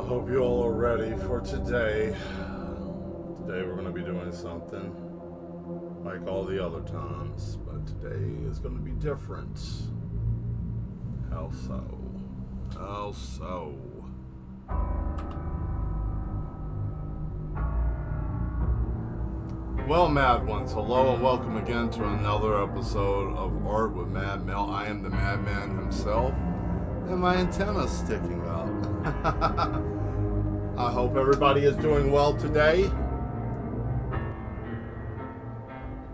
Hope you all are ready for today. Today we're going to be doing something like all the other times, but today is going to be different. How so? How so? Well, Mad Ones, hello and welcome again to another episode of Art with Mad Mel. I am the Madman himself, and my antenna's sticking up. I hope everybody is doing well today. I'm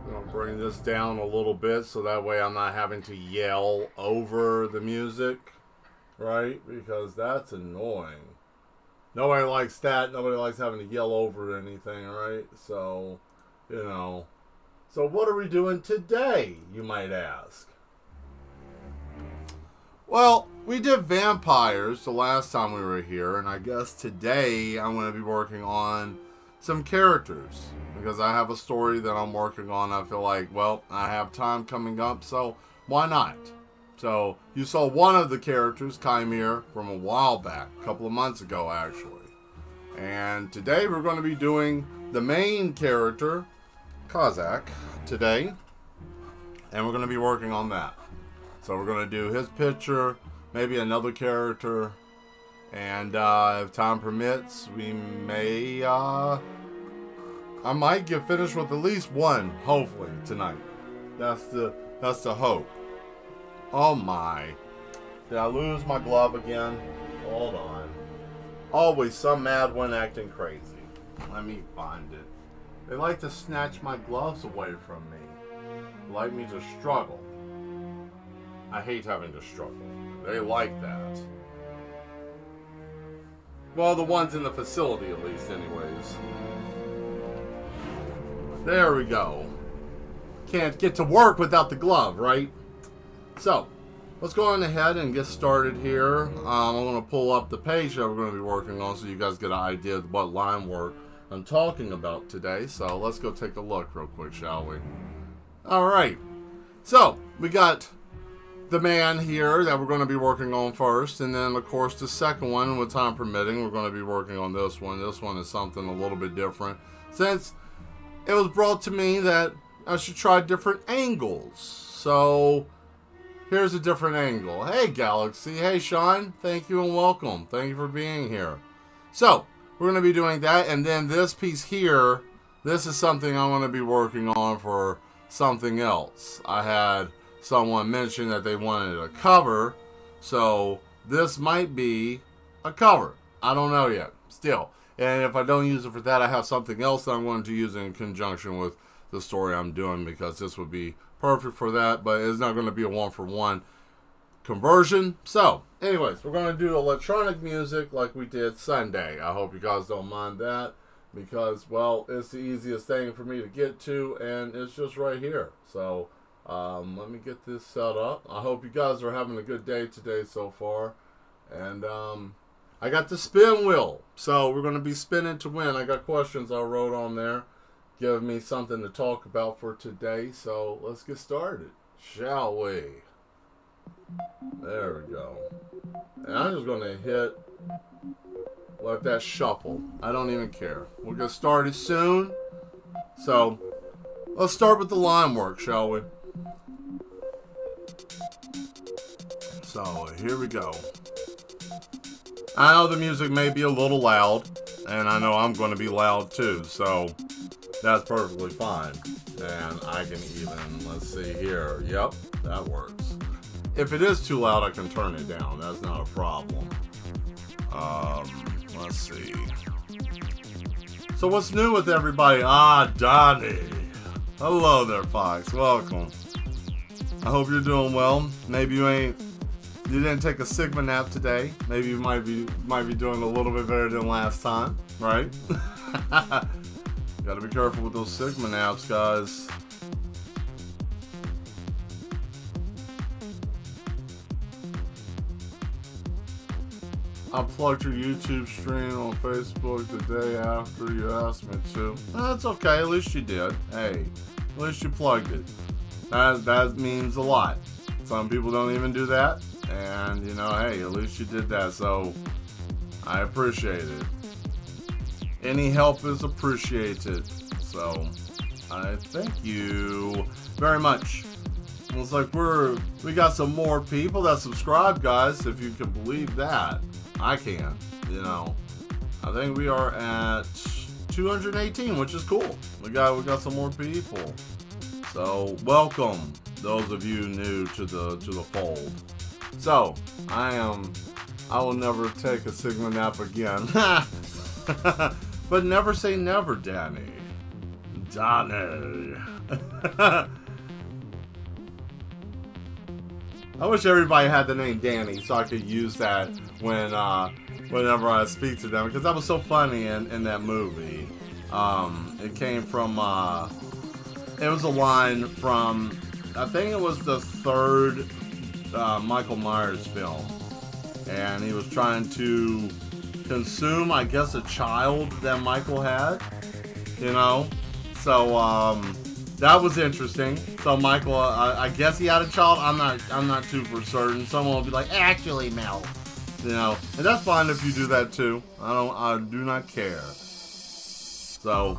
going to bring this down a little bit so that way I'm not having to yell over the music, right? Because that's annoying. Nobody likes that. Nobody likes having to yell over anything, right? So, you know. So what are we doing today, you might ask? Well, we did vampires the last time we were here, and I guess today I'm going to be working on some characters, because I have a story that I'm working on. I feel like, well, I have time coming up, so why not? So, you saw one of the characters, Chimere, from a while back, a couple of months ago, actually. And today we're going to be doing the main character, Kozak, today, and we're going to be working on that. So we're going to do his picture, maybe another character, and if time permits, we may, I might get finished with at least one, hopefully, tonight. That's the hope. Oh my. Did I lose my glove again? Hold on. Always some mad one acting crazy. Let me find it. They like to snatch my gloves away from me. They like me to struggle. I hate having to struggle. They like that. Well, the ones in the facility, at least, anyways. There we go. Can't get to work without the glove, right? So, let's go on ahead and get started here. I'm going to pull up the page that we're going to be working on so you guys get an idea of what line work I'm talking about today. So, let's go take a look real quick, shall we? Alright. So, we got the man here that we're going to be working on first, and then of course the second one, with time permitting, we're going to be working on this one. This one is something a little bit different, since it was brought to me that I should try different angles. So here's a different angle. Hey Galaxy, hey Sean, thank you and welcome. Thank you for being here. So we're going to be doing that, and then this piece here, this is something I want to be working on for something else. I had someone mentioned that they wanted a cover, so this might be a cover. I don't know yet, still. And if I don't use it for that, I have something else that I'm going to use in conjunction with the story I'm doing, because this would be perfect for that, but it's not going to be a one-for-one conversion. So, anyways, we're going to do electronic music like we did Sunday. I hope you guys don't mind that, because, well, it's the easiest thing for me to get to, and it's just right here. So, let me get this set up. I hope you guys are having a good day today so far. And I got the spin wheel, so we're going to be spinning to win. I got questions I wrote on there, giving me something to talk about for today. So let's get started, shall we? There we go. And I'm just going to hit, let that shuffle. I don't even care. We'll get started soon. So let's start with the line work, shall we? So, here we go. I know the music may be a little loud, and I know I'm going to be loud too, so that's perfectly fine. And I can even, let's see here, yep, that works. If it is too loud, I can turn it down. That's not a problem. Let's see. So what's new with everybody? Ah, Donnie. Hello there, Fox. Welcome. I hope you're doing well. Maybe you didn't take a Sigma nap today. Maybe you might be doing a little bit better than last time, right? Gotta be careful with those Sigma naps, guys. I plugged your YouTube stream on Facebook the day after you asked me to. That's okay, at least you did. Hey, at least you plugged it. That means a lot. Some people don't even do that. And, you know, hey, at least you did that. So, I appreciate it. Any help is appreciated. So, I thank you very much. Looks like we got some more people that subscribe, guys, if you can believe that. I can, you know. I think we are at 218, which is cool. We got some more people. So, welcome those of you new to the fold. So, I will never take a Sigma nap again. But never say never, Danny. Danny. I wish everybody had the name Danny so I could use that whenever I speak to them, because that was so funny in that movie. It came from it was a line from, I think it was the third Michael Myers film, and he was trying to consume, I guess, a child that Michael had, you know. So that was interesting. So Michael, I guess he had a child. I'm not too for certain. Someone will be like, actually, Mel, you know, and that's fine if you do that too. I do not care. So,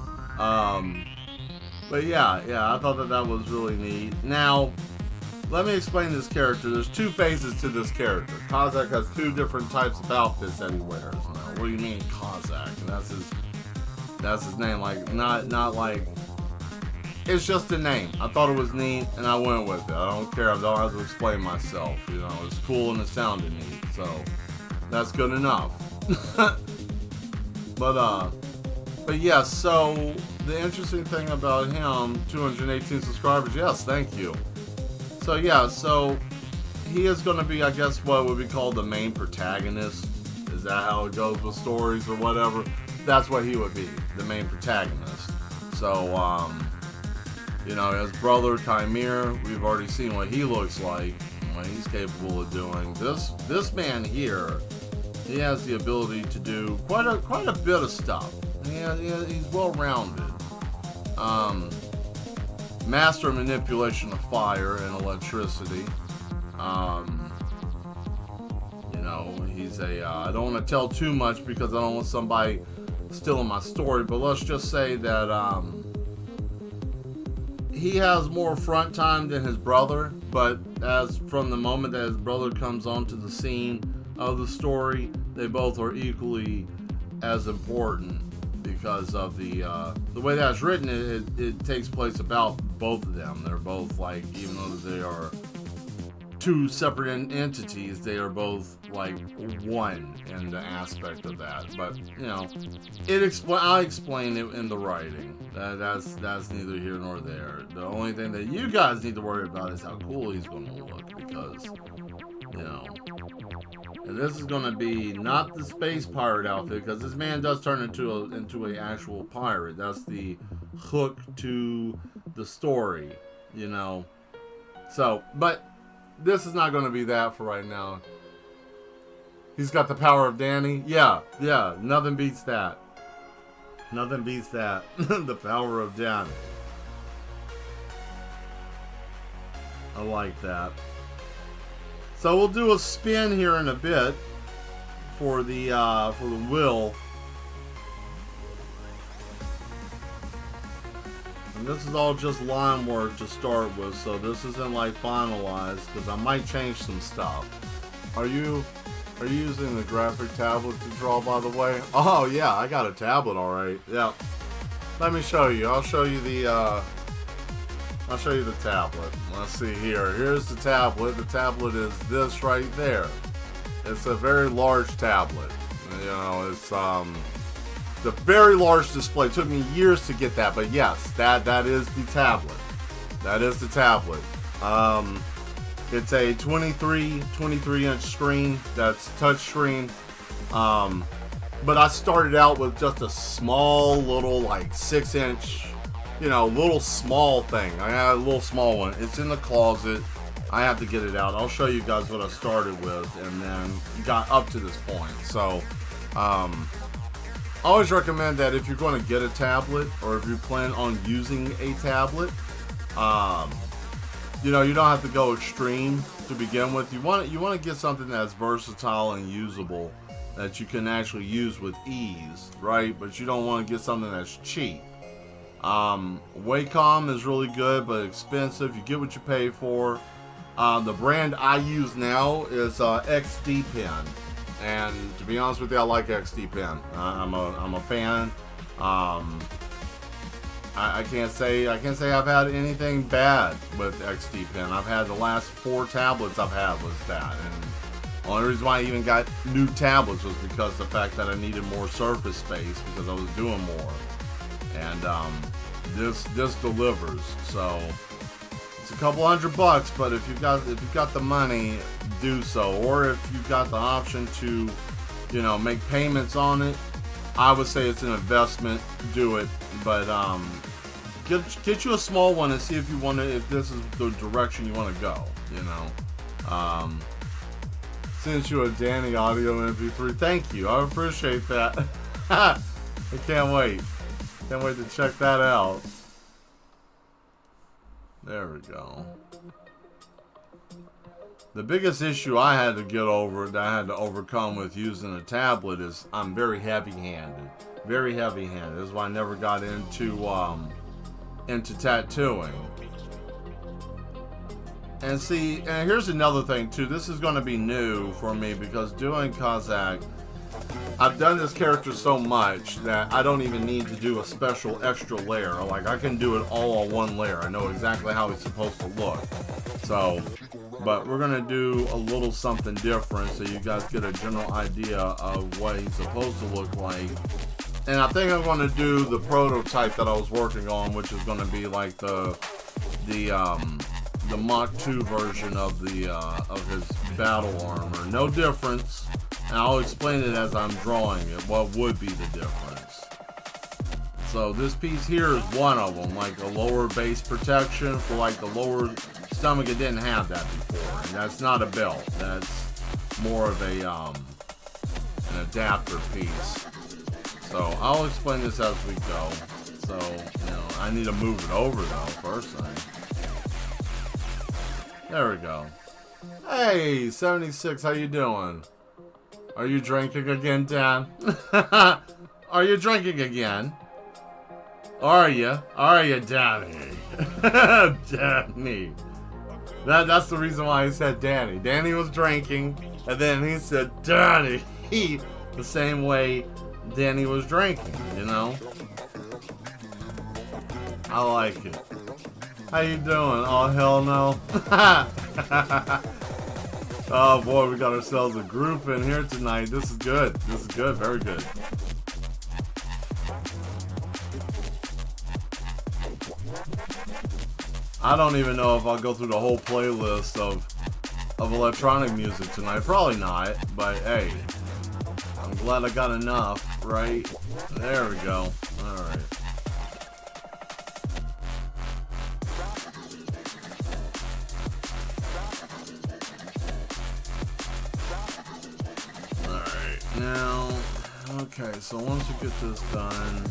but yeah, I thought that was really neat. Now, let me explain this character. There's two phases to this character. Kozak has two different types of outfits that he wears. Now, what do you mean Kozak? And that's his name. Like, not like, it's just a name. I thought it was neat, and I went with it. I don't care. I don't have to explain myself. You know, it's cool and it sounded neat. So, that's good enough. But yeah, so the interesting thing about him, 218 subscribers, yes, thank you. So yeah, so he is going to be, I guess, what would be called the main protagonist. Is that how it goes with stories or whatever? That's what he would be, the main protagonist. So, you know, his brother, Chimera, we've already seen what he looks like, what he's capable of doing. This man here, he has the ability to do quite a bit of stuff. He's well-rounded. Master manipulation of fire and electricity. You know, he's I don't want to tell too much because I don't want somebody stealing my story, but let's just say that he has more front time than his brother, but as from the moment that his brother comes onto the scene of the story, they both are equally as important. Because of the way that it's written, it takes place about both of them. They're both like, even though they are two separate entities, they are both like one in the aspect of that. But you know, I'll explain it in the writing. That's neither here nor there. The only thing that you guys need to worry about is how cool he's going to look, because you know. And this is going to be not the space pirate outfit, because this man does turn into an actual pirate. That's the hook to the story, you know. So, but this is not going to be that for right now. He's got the power of Danny. Yeah, nothing beats that. Nothing beats that. The power of Danny. I like that. So we'll do a spin here in a bit for the wheel. And this is all just line work to start with, so this isn't like finalized, because I might change some stuff. Are you using the graphic tablet to draw, by the way? Oh yeah, I got a tablet, all right. Yeah. Let me show you. I'll show you the tablet. Let's see here. Here's the tablet. The tablet is this right there. It's a very large tablet. You know, it's the very large display. It took me years to get that, but yes, that is the tablet. That is the tablet. It's a 23-inch screen. That's touch screen. But I started out with just a small little, like 6-inch, you know, little small thing. I had a little small one. It's in the closet. I have to get it out. I'll show you guys what I started with and then got up to this point. So, I always recommend that if you're going to get a tablet, or if you plan on using a tablet, you know, you don't have to go extreme to begin with. You want to get something that's versatile and usable. that you can actually use with ease, right? But you don't want to get something that's cheap. Wacom is really good, but expensive. You get what you pay for. The brand I use now is XD Pen, and to be honest with you, I like XD Pen. I'm a fan. I can't say I've had anything bad with XD Pen. I've had the last 4 tablets I've had was that, and the only reason why I even got new tablets was because of the fact that I needed more surface space because I was doing more, and this delivers. So it's a couple $100, but if you've got the money, do so. Or if you've got the option to, make payments on it, I would say it's an investment. Do it, but get you a small one and see if you want to. If this is the direction you want to go, Sent you a Danny audio MP3. Thank you. I appreciate that. I can't wait. Can't wait to check that out. There we go. The biggest issue I had to get over, that I had to overcome with using a tablet, is I'm very heavy-handed. Very heavy-handed. This is why I never got into tattooing. And see, and here's another thing too. This is going to be new for me because doing Kazakh, I've done this character so much that I don't even need to do a special extra layer. Like, I can do it all on one layer. I know exactly how he's supposed to look. So, but we're going to do a little something different so you guys get a general idea of what he's supposed to look like. And I think I'm going to do the prototype that I was working on, which is going to be like the Mach 2 version of his battle armor. No difference. And I'll explain it as I'm drawing it, what would be the difference. So this piece here is one of them, like a lower base protection for like the lower stomach. It didn't have that before, and that's not a belt. That's more of an adapter piece. So I'll explain this as we go. So, I need to move it over though, first thing. There we go. Hey, 76, how you doing? Are you drinking again, Dan? Are you drinking again? Are you, Danny? Danny. That's the reason why he said Danny. Danny was drinking, and then he said Danny. The same way Danny was drinking, I like it. How you doing? Oh, hell no. Oh boy, we got ourselves a group in here tonight. This is good. This is good. Very good. I don't even know if I'll go through the whole playlist of electronic music tonight. Probably not, but hey, I'm glad I got enough, right? There we go. All right. Now, okay, so once you get this done,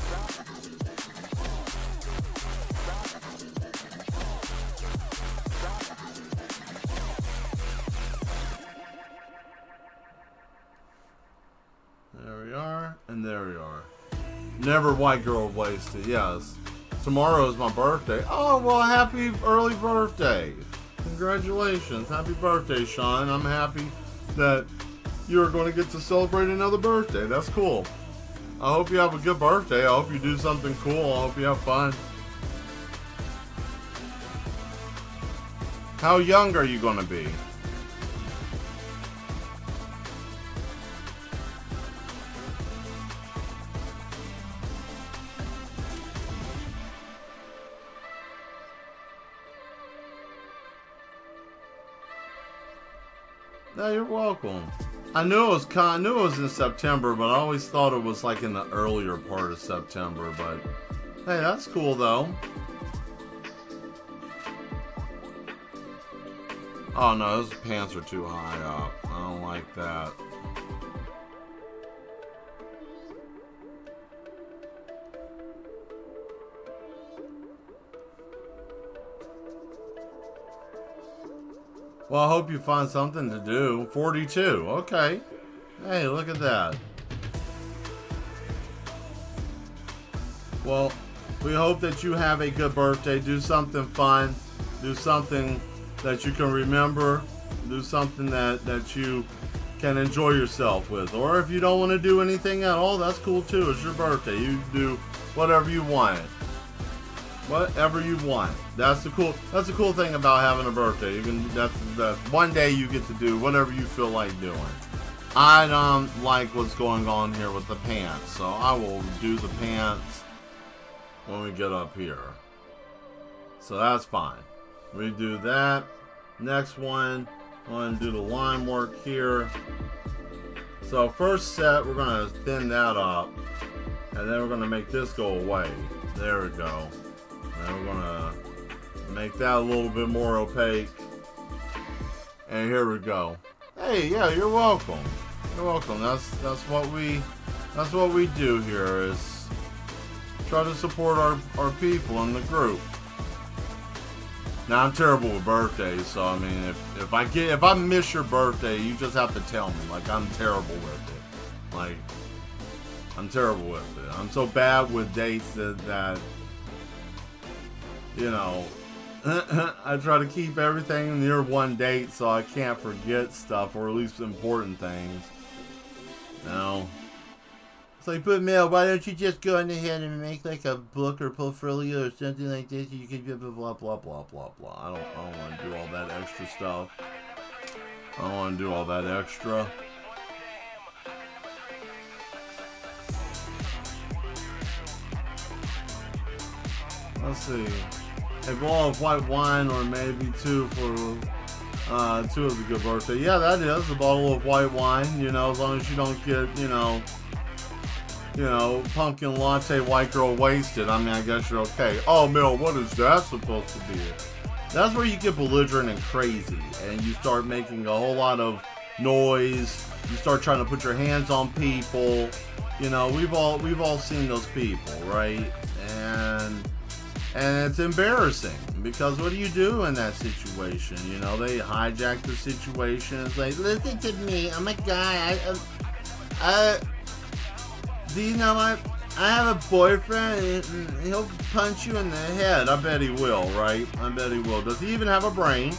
there we are, and there we are. Never white girl wasted, yes. Tomorrow is my birthday. Oh, well, happy early birthday. Congratulations. Happy birthday, Sean. I'm happy that you're going to get to celebrate another birthday. That's cool. I hope you have a good birthday. I hope you do something cool. I hope you have fun. How young are you going to be? No, you're welcome. I knew it was in September, but I always thought it was like in the earlier part of September. But hey, that's cool though. Oh no, those pants are too high up. I don't like that. Well, I hope you find something to do. 42, okay. Hey, look at that. Well, we hope that you have a good birthday. Do something fun. Do something that you can remember. Do something that you can enjoy yourself with. Or if you don't want to do anything at all, that's cool too. It's your birthday. You do whatever you want. Whatever you want. That's the cool thing about having a birthday. You can that's one day you get to do whatever you feel like doing. I don't like what's going on here with the pants, so I will do the pants when we get up here. So that's fine. We do that. Next one, I'm going to do the line work here. So first set, we're going to thin that up, and then we're going to make this go away. There we go. And we're going to make that a little bit more opaque. And here we go. Hey, yeah, you're welcome. You're welcome. That's what we do here, is try to support our people in the group. Now, I'm terrible with birthdays, so I mean, if I miss your birthday, you just have to tell me. Like, I'm terrible with it. Like, I'm terrible with it. I'm so bad with dates that you know, I try to keep everything near one date so I can't forget stuff, or at least important things. No. It's like, but Mel, why don't you just go on ahead and make like a book or portfolio or something like this? You can blah blah blah blah blah blah. I don't want to do all that extra stuff. I don't want to do all that extra. Let's see. A bottle of white wine, or maybe two for two is a good birthday. Yeah, that is a bottle of white wine. You know, as long as you don't get pumpkin latte white girl wasted. I mean, I guess you're okay. Oh, Mel, what is that supposed to be? That's where you get belligerent and crazy, and you start making a whole lot of noise. You start trying to put your hands on people. You know, we've all seen those people, right? And it's embarrassing, because what do you do in that situation? You know, they hijack the situation. It's like, listen to me, I'm a guy. Do you know I have a boyfriend, and he'll punch you in the head. I bet he will, right? I bet he will. Does he even have a brain?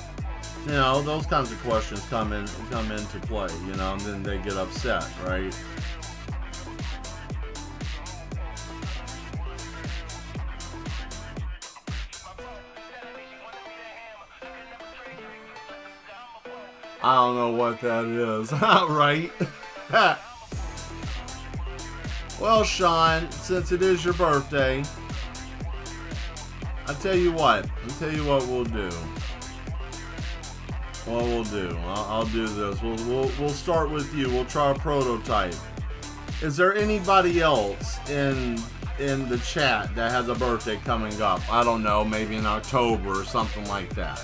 You know, those kinds of questions come into play, you know, and then they get upset, right? I don't know what that is, right? Well, Sean, since it is your birthday, I'll tell you what we'll do. What we'll do, I'll do this. We'll start with you. We'll try a prototype. Is there anybody else in the chat that has a birthday coming up? I don't know, maybe in October or something like that.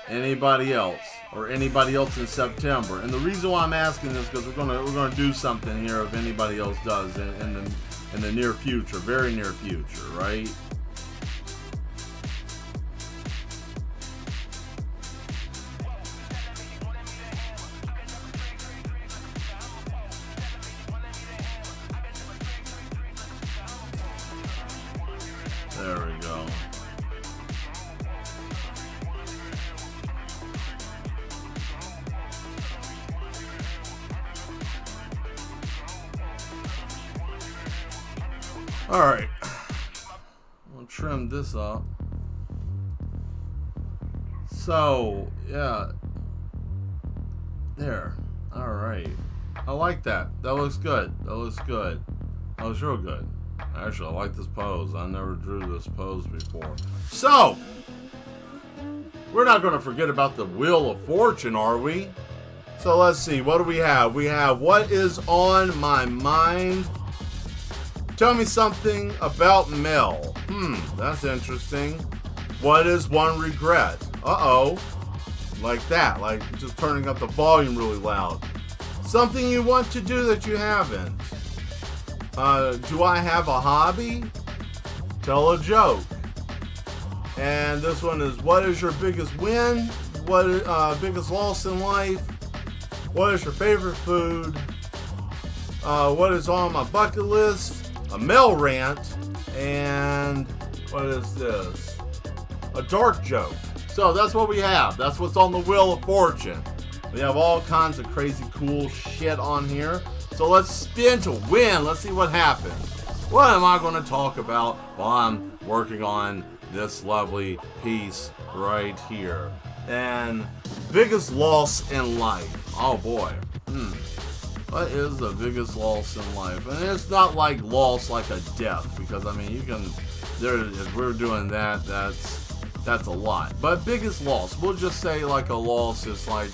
Anybody else? Or anybody else in September? And the reason why I'm asking this, because we're gonna do something here if anybody else does in the near future, very near future, right? There we go. Alright, we'll trim this up. So, yeah, there. Alright, I like that. That looks good. That looks good. That looks real good. Actually, I like this pose. I never drew this pose before. So, we're not going to forget about the Wheel of Fortune, are we? So let's see, what do we have? We have what is on my mind. Tell me something about Mel. That's interesting. What is one regret? Uh-oh. Like that, like just turning up the volume really loud. Something you want to do that you haven't. Do I have a hobby? Tell a joke. And this one is, what is your biggest win? What biggest loss in life? What is your favorite food? What is on my bucket list? A Mel rant. And what is this? A dark joke. So that's what we have. That's what's on the Wheel of Fortune. We have all kinds of crazy cool shit on here. So let's spin to win. Let's see what happens. What am I going to talk about while I'm working on this lovely piece right here? And biggest loss in life. Oh boy. What is the biggest loss in life? And it's not like loss like a death, because I mean you can. If we're doing that, that's a lot. But biggest loss, we'll just say like a loss is like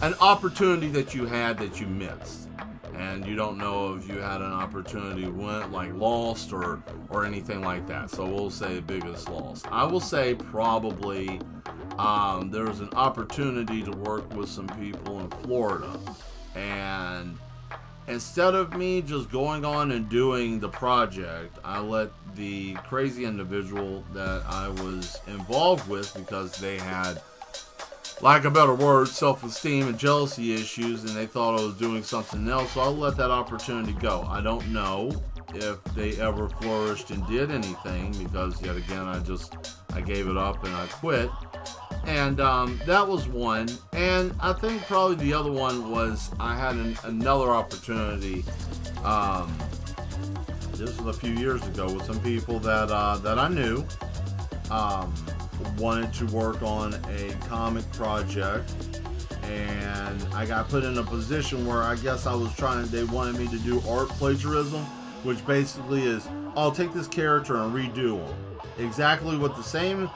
an opportunity that you had that you missed, and you don't know if you had an opportunity went like lost or anything like that. So we'll say biggest loss. I will say probably there was an opportunity to work with some people in Florida, and instead of me just going on and doing the project, I let the crazy individual that I was involved with, because they had, lack of a better word, self-esteem and jealousy issues, and they thought I was doing something else, so I let that opportunity go. I don't know if they ever flourished and did anything, because yet again I gave it up and I quit. And that was one. And I think probably the other one was I had another opportunity. This was a few years ago with some people that I knew. Wanted to work on a comic project, and I got put in a position where I guess they wanted me to do art plagiarism, which basically is, I'll take this character and redo them exactly with the same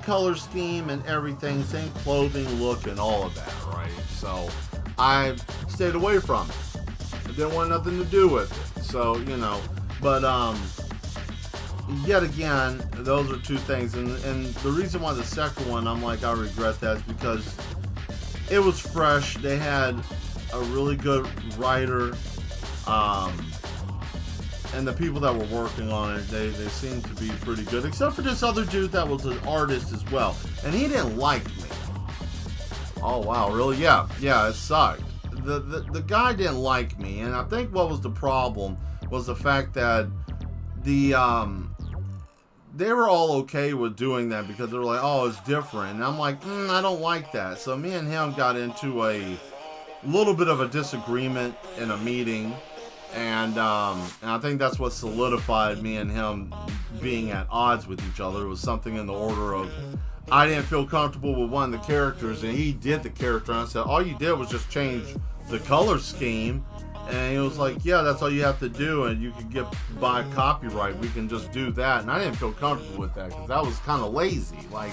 color scheme and everything, same clothing look and all of that, right? So I stayed away from it. I didn't want nothing to do with it. So, but yet again, those are two things. And the reason why the second one, I'm like, I regret that, is because it was fresh. They had a really good writer. And the people that were working on it, they seemed to be pretty good, except for this other dude that was an artist as well, and he didn't like me. Oh wow, really? Yeah, it sucked. The guy didn't like me, and I think what was the problem was the fact that they were all okay with doing that, because they were like, oh, it's different, and I'm like, I don't like that. So me and him got into a little bit of a disagreement in a meeting. And I think that's what solidified me and him being at odds with each other. It was something in the order of, I didn't feel comfortable with one of the characters, and he did the character, and I said, all you did was just change the color scheme. And he was like, yeah, that's all you have to do, and you can get by copyright. We can just do that. And I didn't feel comfortable with that, because that was kind of lazy. Like,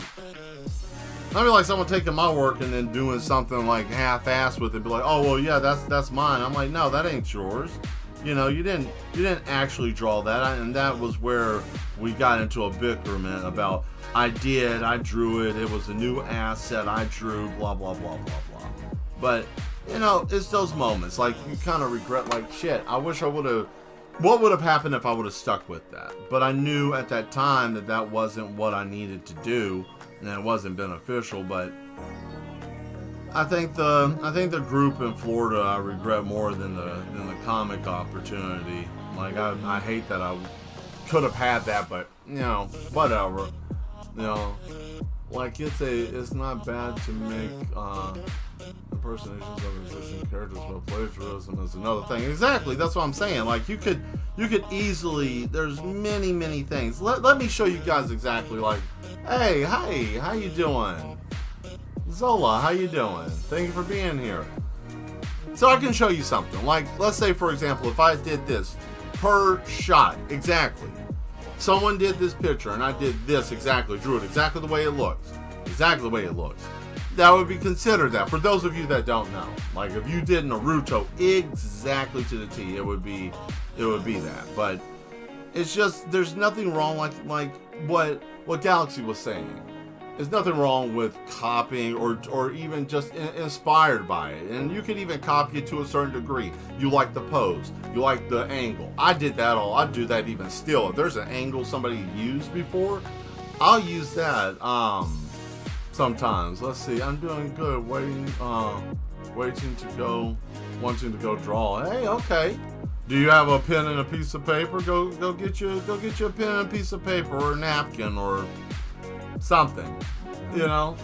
I mean, like someone taking my work and then doing something like half-assed with it, be like, oh, well, yeah, that's mine. I'm like, no, that ain't yours. You didn't actually draw that, and that was where we got into a bickerment about, I drew it, it was a new asset, I drew, blah, blah, blah, blah, blah. But, it's those moments, like, you kind of regret, like, shit, I wish I would have, what would have happened if I would have stuck with that? But I knew at that time that wasn't what I needed to do, and it wasn't beneficial, but I think the group in Florida I regret more than the comic opportunity. Like I hate that I could have had that, but whatever. Like it's not bad to make impersonations of existing characters, but plagiarism is another thing. Exactly, that's what I'm saying. Like you could easily. There's many things. Let me show you guys exactly. Like, hey, how you doing? Zola, how you doing? Thank you for being here. So I can show you something. Like, let's say, for example, if I did this per shot, exactly. Someone did this picture, and I did this exactly, drew it exactly the way it looks. Exactly the way it looks. That would be considered that. For those of you that don't know. Like, if you did Naruto exactly to the T, it would be that. But it's just, there's nothing wrong, like what Galaxy was saying. There's nothing wrong with copying or even just inspired by it. And you can even copy it to a certain degree. You like the pose. You like the angle. I did that all. I do that even still. If there's an angle somebody used before, I'll use that sometimes. Let's see. I'm doing good. Waiting. Wanting to go draw. Hey, okay. Do you have a pen and a piece of paper? Go get you a pen and a piece of paper or a napkin or something. You know?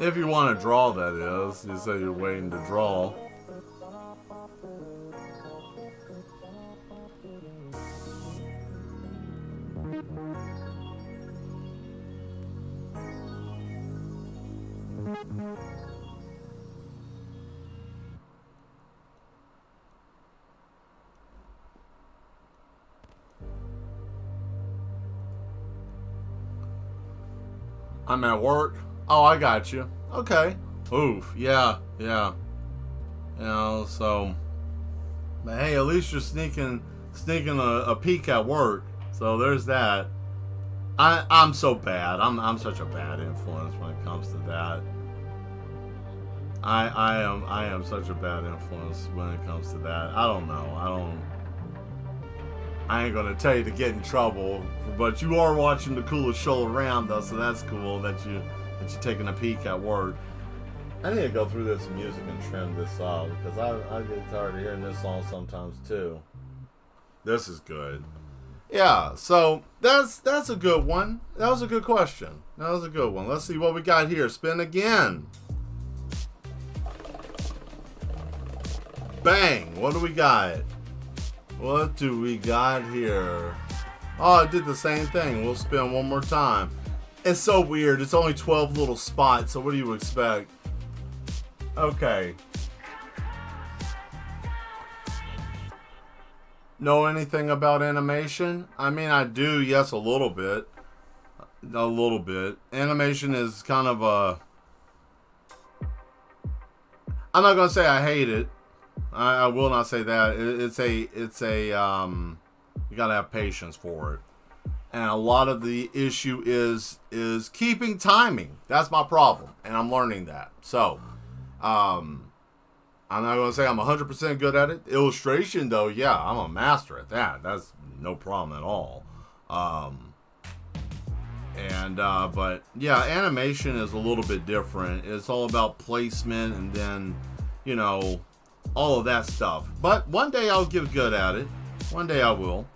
If you want to draw, that is. You say you're waiting to draw. I'm at work. Oh, I got you. Okay. Oof. Yeah. You know, so. But hey, at least you're sneaking a peek at work. So there's that. I'm so bad. I'm such a bad influence when it comes to that. I am such a bad influence when it comes to that. I don't know. I ain't gonna tell you to get in trouble, but you are watching the coolest show around, though, so that's cool that you're taking a peek at work. I need to go through this music and trim this out because I get tired of hearing this song sometimes too. This is good. Yeah, so that's a good one. That was a good question. That was a good one. Let's see what we got here. Spin again. Bang! What do we got? What do we got here? Oh, I did the same thing. We'll spin one more time. It's so weird. It's only 12 little spots, so what do you expect? Okay. Know anything about animation? I mean, I do, yes, a little bit. A little bit. Animation is kind of a... I'm not going to say I hate it. I will not say that. It's a you gotta have patience for it. And a lot of the issue is keeping timing. That's my problem. And I'm learning that. So, I'm not going to say I'm 100% good at it. Illustration, though, yeah, I'm a master at that. That's no problem at all. But yeah, animation is a little bit different. It's all about placement and then, you know, all of that stuff. But one day I'll get good at it. One day I will.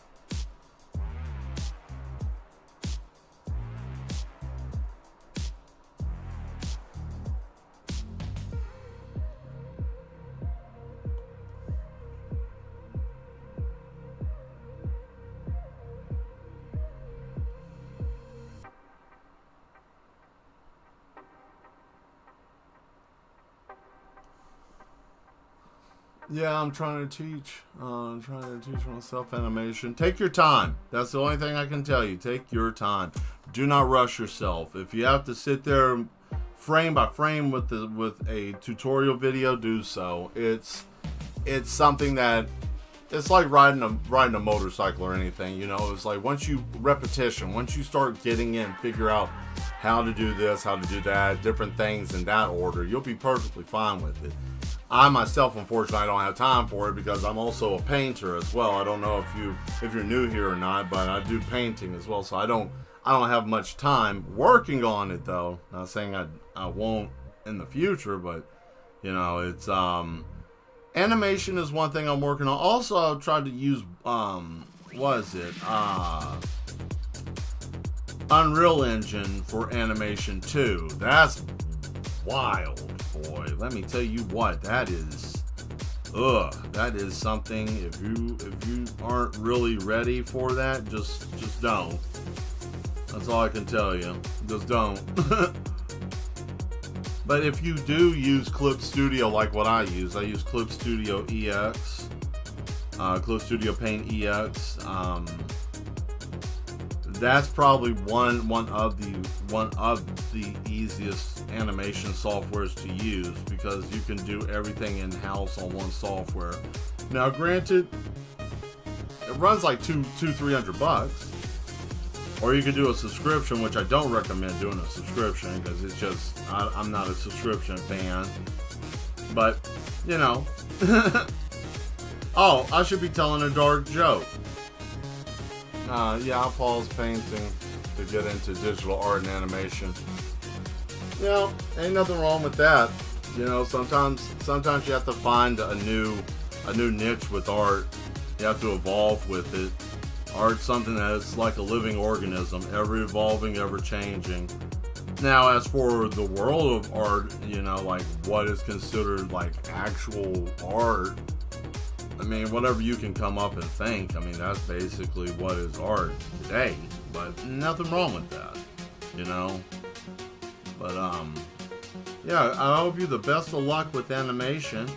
Yeah, I'm trying to teach. Myself animation. Take your time. That's the only thing I can tell you. Take your time. Do not rush yourself. If you have to sit there frame by frame with a tutorial video, do so. It's something that it's like riding a motorcycle or anything. You know, it's like once you start getting in, figure out how to do this, how to do that, different things in that order, you'll be perfectly fine with it. I myself, unfortunately, I don't have time for it because I'm also a painter as well. I don't know if you're new here or not, but I do painting as well, so I don't have much time working on it though. Not saying I won't in the future, but you know, it's animation is one thing I'm working on. Also, I've tried to use Unreal Engine for animation too. That's wild, boy. Let me tell you what, that is something. If you aren't really ready for that, just don't. That's all I can tell you. Just don't. But if you do use Clip Studio like what I use Clip Studio EX, Clip Studio Paint EX. That's probably one of the easiest animation softwares to use because you can do everything in-house on one software. Now, granted, it runs like $200-300, or you could do a subscription, which I don't recommend doing a subscription because it's just I'm not a subscription fan. But you know, oh, I should be telling a dark joke. Yeah, I'll pause painting. to get into digital art and animation. You know, ain't nothing wrong with that. You know, sometimes you have to find a new niche with art. You have to evolve with it. Art's something that's like a living organism, ever evolving, ever changing. Now, as for the world of art, you know, like what is considered like actual art, I mean, whatever you can come up and think, I mean, that's basically what is art today. But nothing wrong with that, you know. But yeah, I hope you the best of luck with animation,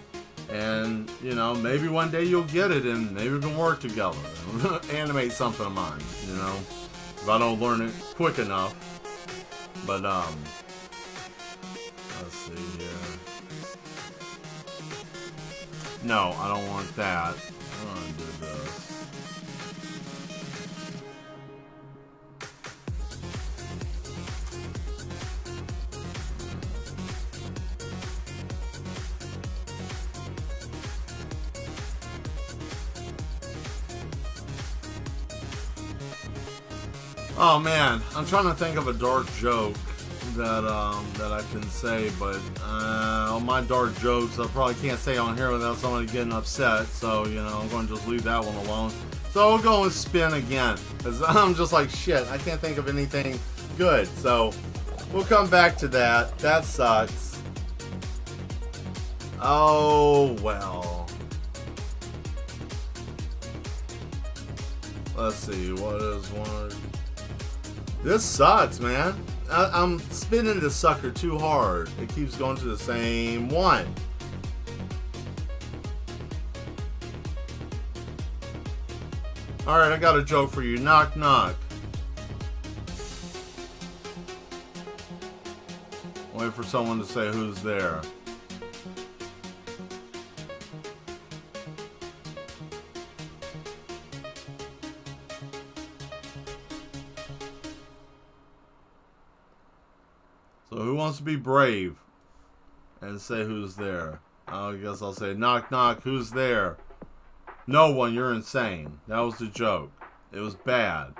and you know, maybe one day you'll get it, and maybe we can work together, animate something of mine, you know, if I don't learn it quick enough. But let's see here. No, I don't want that. I want to do this. Oh man, I'm trying to think of a dark joke that I can say, but all my dark jokes I probably can't say on here without somebody getting upset. So you know, I'm going to just leave that one alone. So we'll go and spin again, because I'm just like shit. I can't think of anything good. So we'll come back to that. That sucks. Oh well. Let's see. What is one? This sucks, man. I'm spinning this sucker too hard. It keeps going to the same one. Alright, I got a joke for you. Knock, knock. Wait for someone to say who's there. So who wants to be brave and say who's there? I guess I'll say knock knock, who's there? No one, you're insane. That was the joke. It was bad.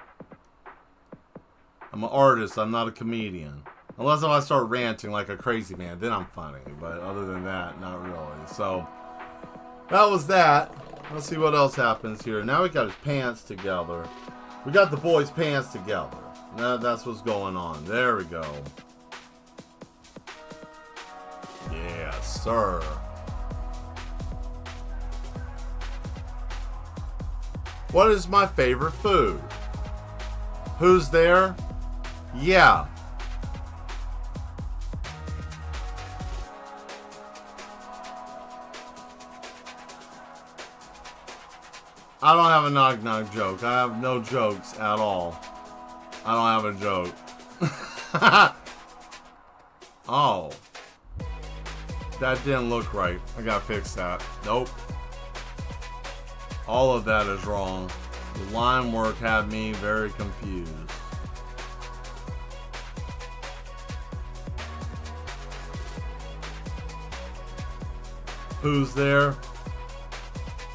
I'm an artist, I'm not a comedian. Unless if I start ranting like a crazy man, then I'm funny. But other than that, not really. So that was that. Let's see what else happens here. Now we got his pants together. We got the boy's pants together. That's what's going on. There we go. Yes, sir. What is my favorite food? Who's there? Yeah. I don't have a knock knock joke. I have no jokes at all. I don't have a joke. Oh. That didn't look right. I gotta fix that. Nope. All of that is wrong. The line work had me very confused. Who's there?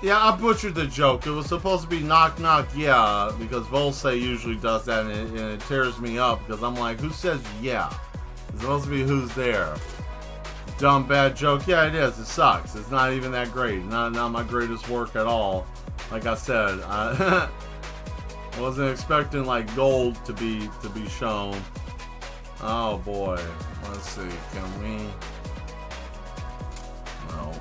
Yeah, I butchered the joke. It was supposed to be knock knock, yeah, because Volse usually does that, and it tears me up because I'm like, who says yeah? It's supposed to be who's there. Dumb bad joke. Yeah, it is. It sucks. It's not even that great. Not my greatest work at all. Like I said, I wasn't expecting like gold to be shown. Oh boy. Let's see. Can we? No.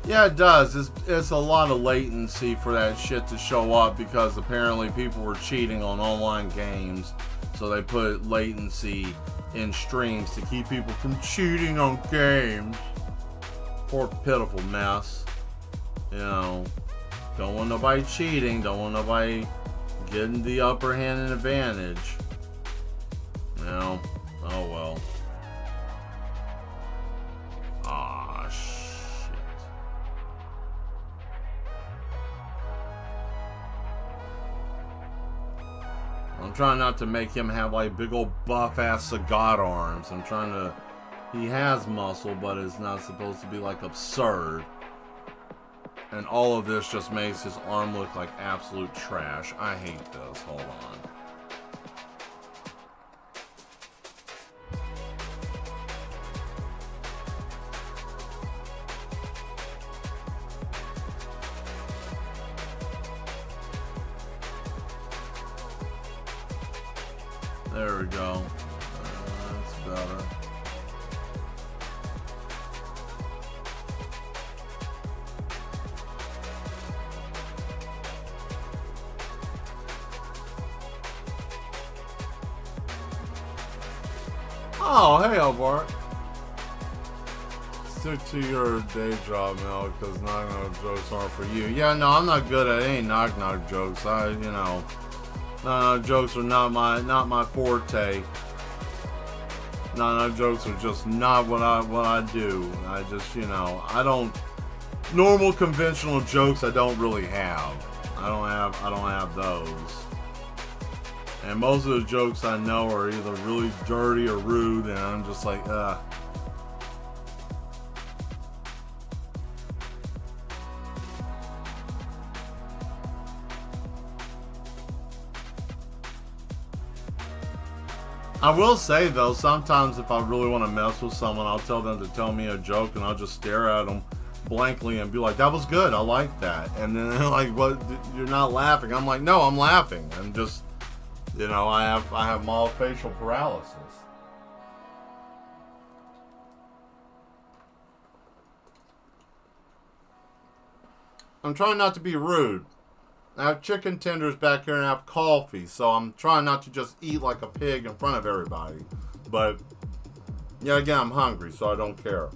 Yeah, it does. It's a lot of latency for that shit to show up because apparently people were cheating on online games. So they put latency in streams to keep people from cheating on games. Poor pitiful mess. You know, don't want nobody cheating. Don't want nobody getting the upper hand and advantage. You know, oh well. Aw, shit. trying not to make him have like big old buff ass cigar arms. I'm trying to. He has muscle, but it's not supposed to be like absurd. And all of this just makes his arm look like absolute trash. I hate this. Hold on. There we go. That's better. Oh, hey, Albart. Stick to your day job, Mel, because knock-knock jokes aren't for you. Yeah, no, I'm not good at any knock-knock jokes. Jokes are not my forte. Knock-knock jokes are just not what I do. I just, I don't. Normal conventional jokes I don't really have. I don't have those. And most of the jokes I know are either really dirty or rude, and I'm just like, ugh. I will say though, sometimes if I really want to mess with someone, I'll tell them to tell me a joke, and I'll just stare at them blankly and be like, that was good, I like that. And then they're like, what, you're not laughing? I'm like, no, I'm laughing. I'm just, I have mild facial paralysis. I'm trying not to be rude. I have chicken tenders back here and I have coffee, so I'm trying not to just eat like a pig in front of everybody. But, yeah, again, I'm hungry, so I don't care.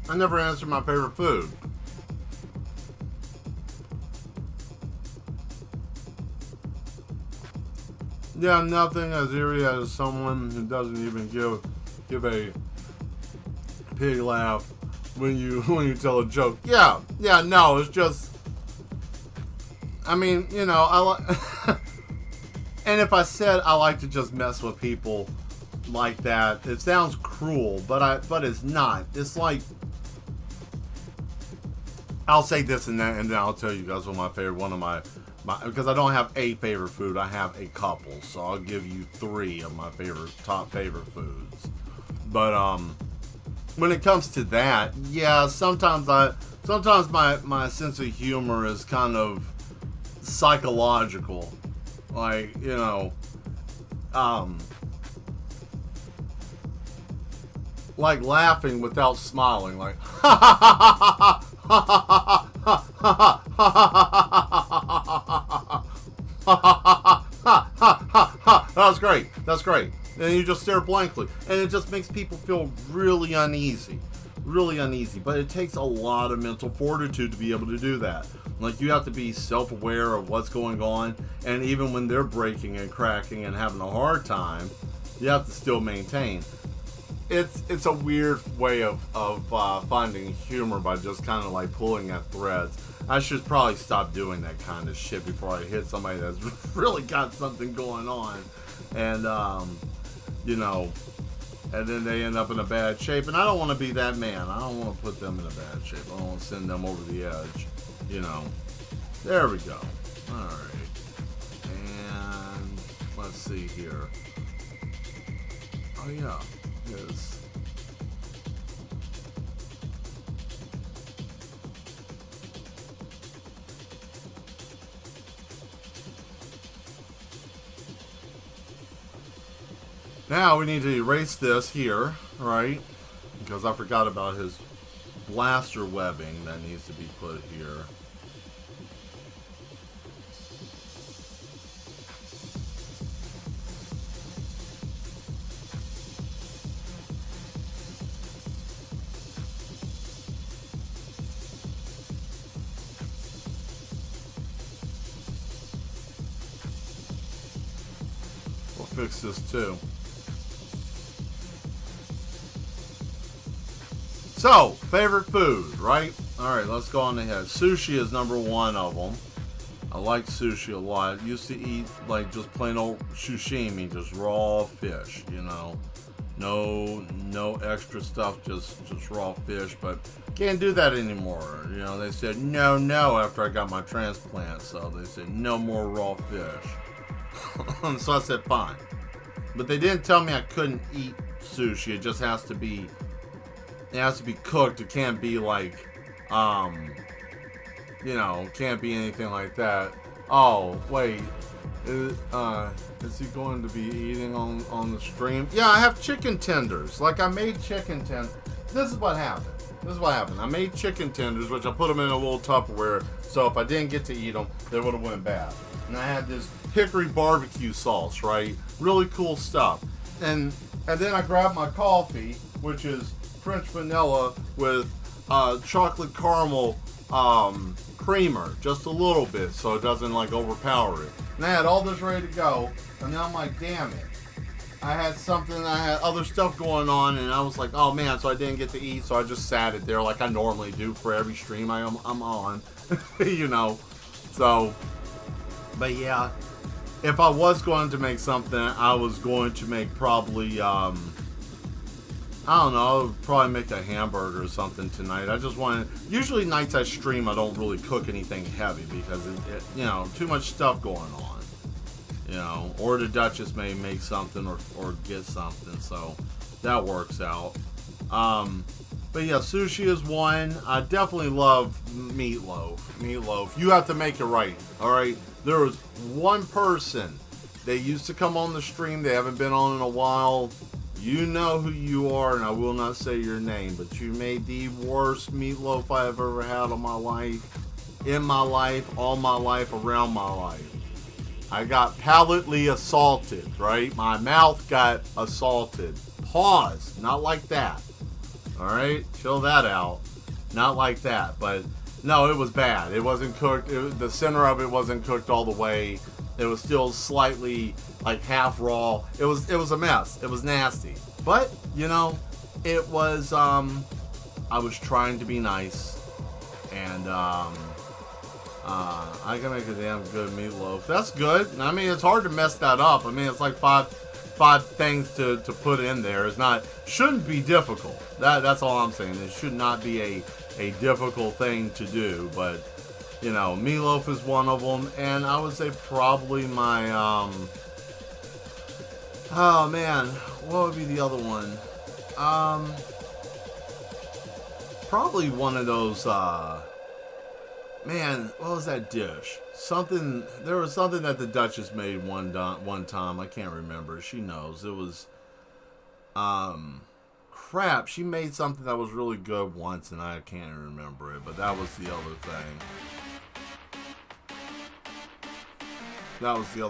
I never answered my favorite food. Yeah, nothing as eerie as someone who doesn't even give a pig laugh when you tell a joke. Yeah, no, it's just, I mean, I like, and if I said I like to just mess with people like that, it sounds cruel, but it's not. It's like, I'll say this and then I'll tell you guys what my favorite, one of my because I don't have a favorite food, I have a couple, so I'll give you 3 of my top favorite foods. But when it comes to that, yeah, sometimes my sense of humor is kind of psychological, like, like laughing without smiling, like that's great. And you just stare blankly, and it just makes people feel really uneasy, but it takes a lot of mental fortitude to be able to do that. Like, you have to be self-aware of what's going on, and even when they're breaking and cracking and having a hard time, you have to still maintain. It's a weird way of finding humor by just kind of like pulling at threads. I should probably stop doing that kind of shit before I hit somebody that's really got something going on, and and then they end up in a bad shape. And I don't want to be that man. I don't want to put them in a bad shape. I don't want to send them over the edge. There we go. All right, and let's see here. Oh yeah. Is now we need to erase this here. right? Because I forgot about his blaster webbing that needs to be put here. We'll fix this too. So, favorite food, right? Alright, let's go on ahead. Sushi is number one of them. I like sushi a lot. Used to eat like just plain old sashimi, just raw fish, you know. No extra stuff, just raw fish, but can't do that anymore. You know, they said no after I got my transplant, so they said no more raw fish. So I said fine. But they didn't tell me I couldn't eat sushi. It just has to be cooked. It can't be like you know, can't be anything like that. Oh, wait. Is he going to be eating on the stream? Yeah, I have chicken tenders. Like, I made chicken tenders. This is what happened. I made chicken tenders, which I put them in a little Tupperware, so if I didn't get to eat them, they would have went bad. And I had this hickory barbecue sauce, right? Really cool stuff. And then I grabbed my coffee, which is French vanilla with chocolate caramel creamer, just a little bit, so it doesn't like overpower it. And I had all this ready to go, and then I'm like, damn it. I had other stuff going on, and I was like, oh man, so I didn't get to eat, so I just sat it there like I normally do for every stream I'm on, you know. So, but yeah, if I was going to make something, I was going to make probably, I don't know, I would probably make a hamburger or something tonight. I just wanted, usually nights I stream, I don't really cook anything heavy because, you know, too much stuff going on. You know, or the Duchess may make something or get something, so that works out. But yeah, sushi is one. I definitely love meatloaf. You have to make it right, alright? There was one person, they used to come on the stream, they haven't been on in a while. You know who you are, and I will not say your name, but you made the worst meatloaf I have ever had in my life, all my life, around my life. I got palatally assaulted, right? My mouth got assaulted. Pause. Not like that. Alright? Chill that out. Not like that. But, no, it was bad. It wasn't cooked. The center of it wasn't cooked all the way. It was still slightly, like, half raw. It was a mess. It was nasty. But, you know, it was, I was trying to be nice. And, I can make a damn good meatloaf. That's good. I mean, it's hard to mess that up. I mean, it's like five things to put in there. Shouldn't be difficult. That's all I'm saying. It should not be a difficult thing to do. But, you know, meatloaf is one of them. And I would say probably my, oh man, what would be the other one? Probably one of those, man, what was that dish? There was something that the Duchess made one time. I can't remember. She knows. It was, crap. She made something that was really good once, and I can't remember it. But that was the other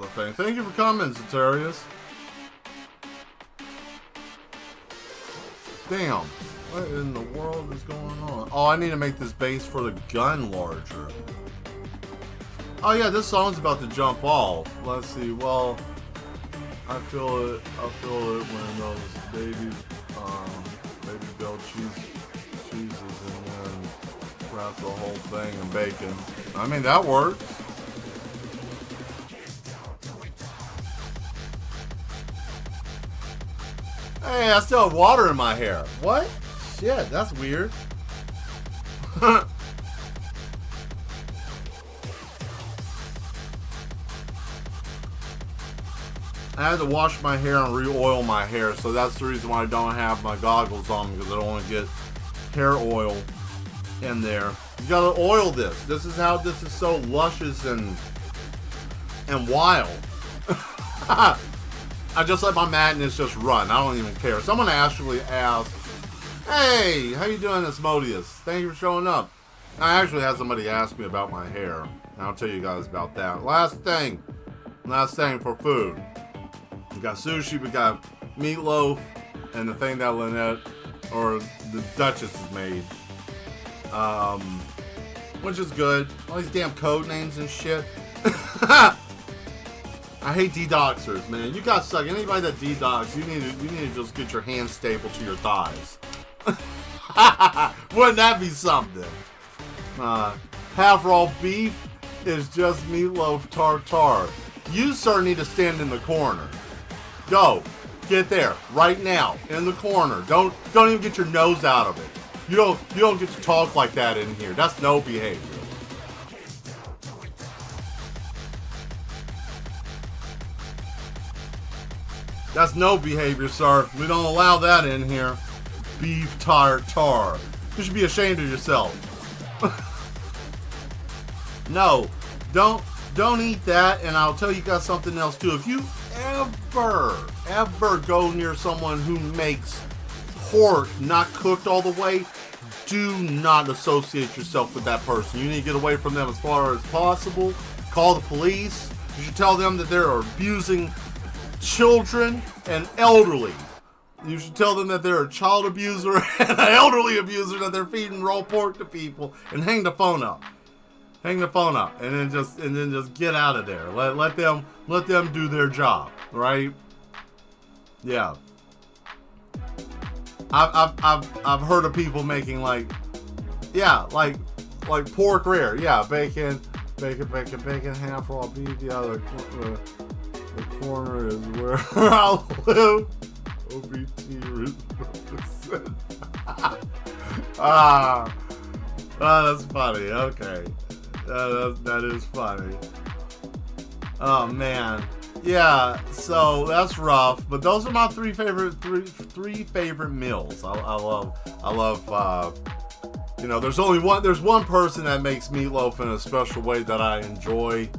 thing. Thank you for coming, Satarius. Damn. What in the world is going on? Oh, I need to make this base for the gun larger. Oh yeah, this song's about to jump off. Let's see. Well, I feel it when those baby bell cheeses and then wrap the whole thing in bacon. I mean, that works. Hey, I still have water in my hair. What? Shit, that's weird. I had to wash my hair and re-oil my hair, so that's the reason why I don't have my goggles on, because I don't want to get hair oil in there. You gotta oil this. This is how this is so luscious and wild. I just let my madness just run. I don't even care. Someone actually asked, "Hey, how you doing, Asmodeus? Thank you for showing up." I actually had somebody ask me about my hair. I'll tell you guys about that. Last thing for food. We got sushi, we got meatloaf, and the thing that Lynette, or the Duchess, has made. Which is good. All these damn code names and shit. I hate D-Doxers, man. You guys suck. Anybody that D-Dox, you need to just get your hands stapled to your thighs. Wouldn't that be something? Half raw beef is just meatloaf tartare. You, sir, need to stand in the corner. Go. Get there. Right now. In the corner. Don't even get your nose out of it. You don't get to talk like that in here. That's no behavior. That's no behavior, sir. We don't allow that in here. Beef tartare. You should be ashamed of yourself. No, don't eat that. And I'll tell you guys something else too. If you ever go near someone who makes pork not cooked all the way, do not associate yourself with that person. You need to get away from them as far as possible. Call the police. You should tell them that they're abusing children and elderly. You should tell them that they're a child abuser and an elderly abuser, that they're feeding raw pork to people, and hang the phone up. Hang the phone up, and then just get out of there. Let them do their job, right? Yeah. I've heard of people making like pork rare. Yeah, bacon, half raw beef. The other the corner is where I live. OBT root represent. That's funny. Okay. That is funny. Oh man, yeah. So that's rough, but those are my three favorite meals. I love. You know, there's one person that makes meatloaf in a special way that I enjoy.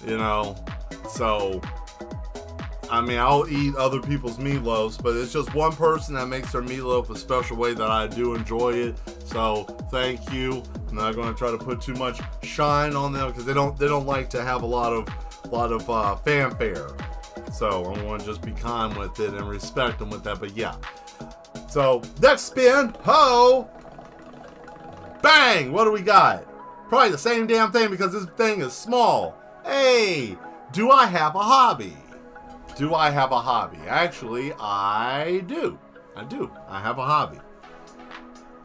You know, so I mean, I'll eat other people's meatloafs, but it's just one person that makes their meatloaf a special way that I do enjoy it. So thank you. I'm not going to try to put too much shine on them because they don't like to have a lot of fanfare. So I'm going to just be kind with it and respect them with that. But yeah. So next spin, ho, bang. What do we got? Probably the same damn thing because this thing is small. Hey, do I have a hobby? Do I have a hobby? Actually, I do. I have a hobby.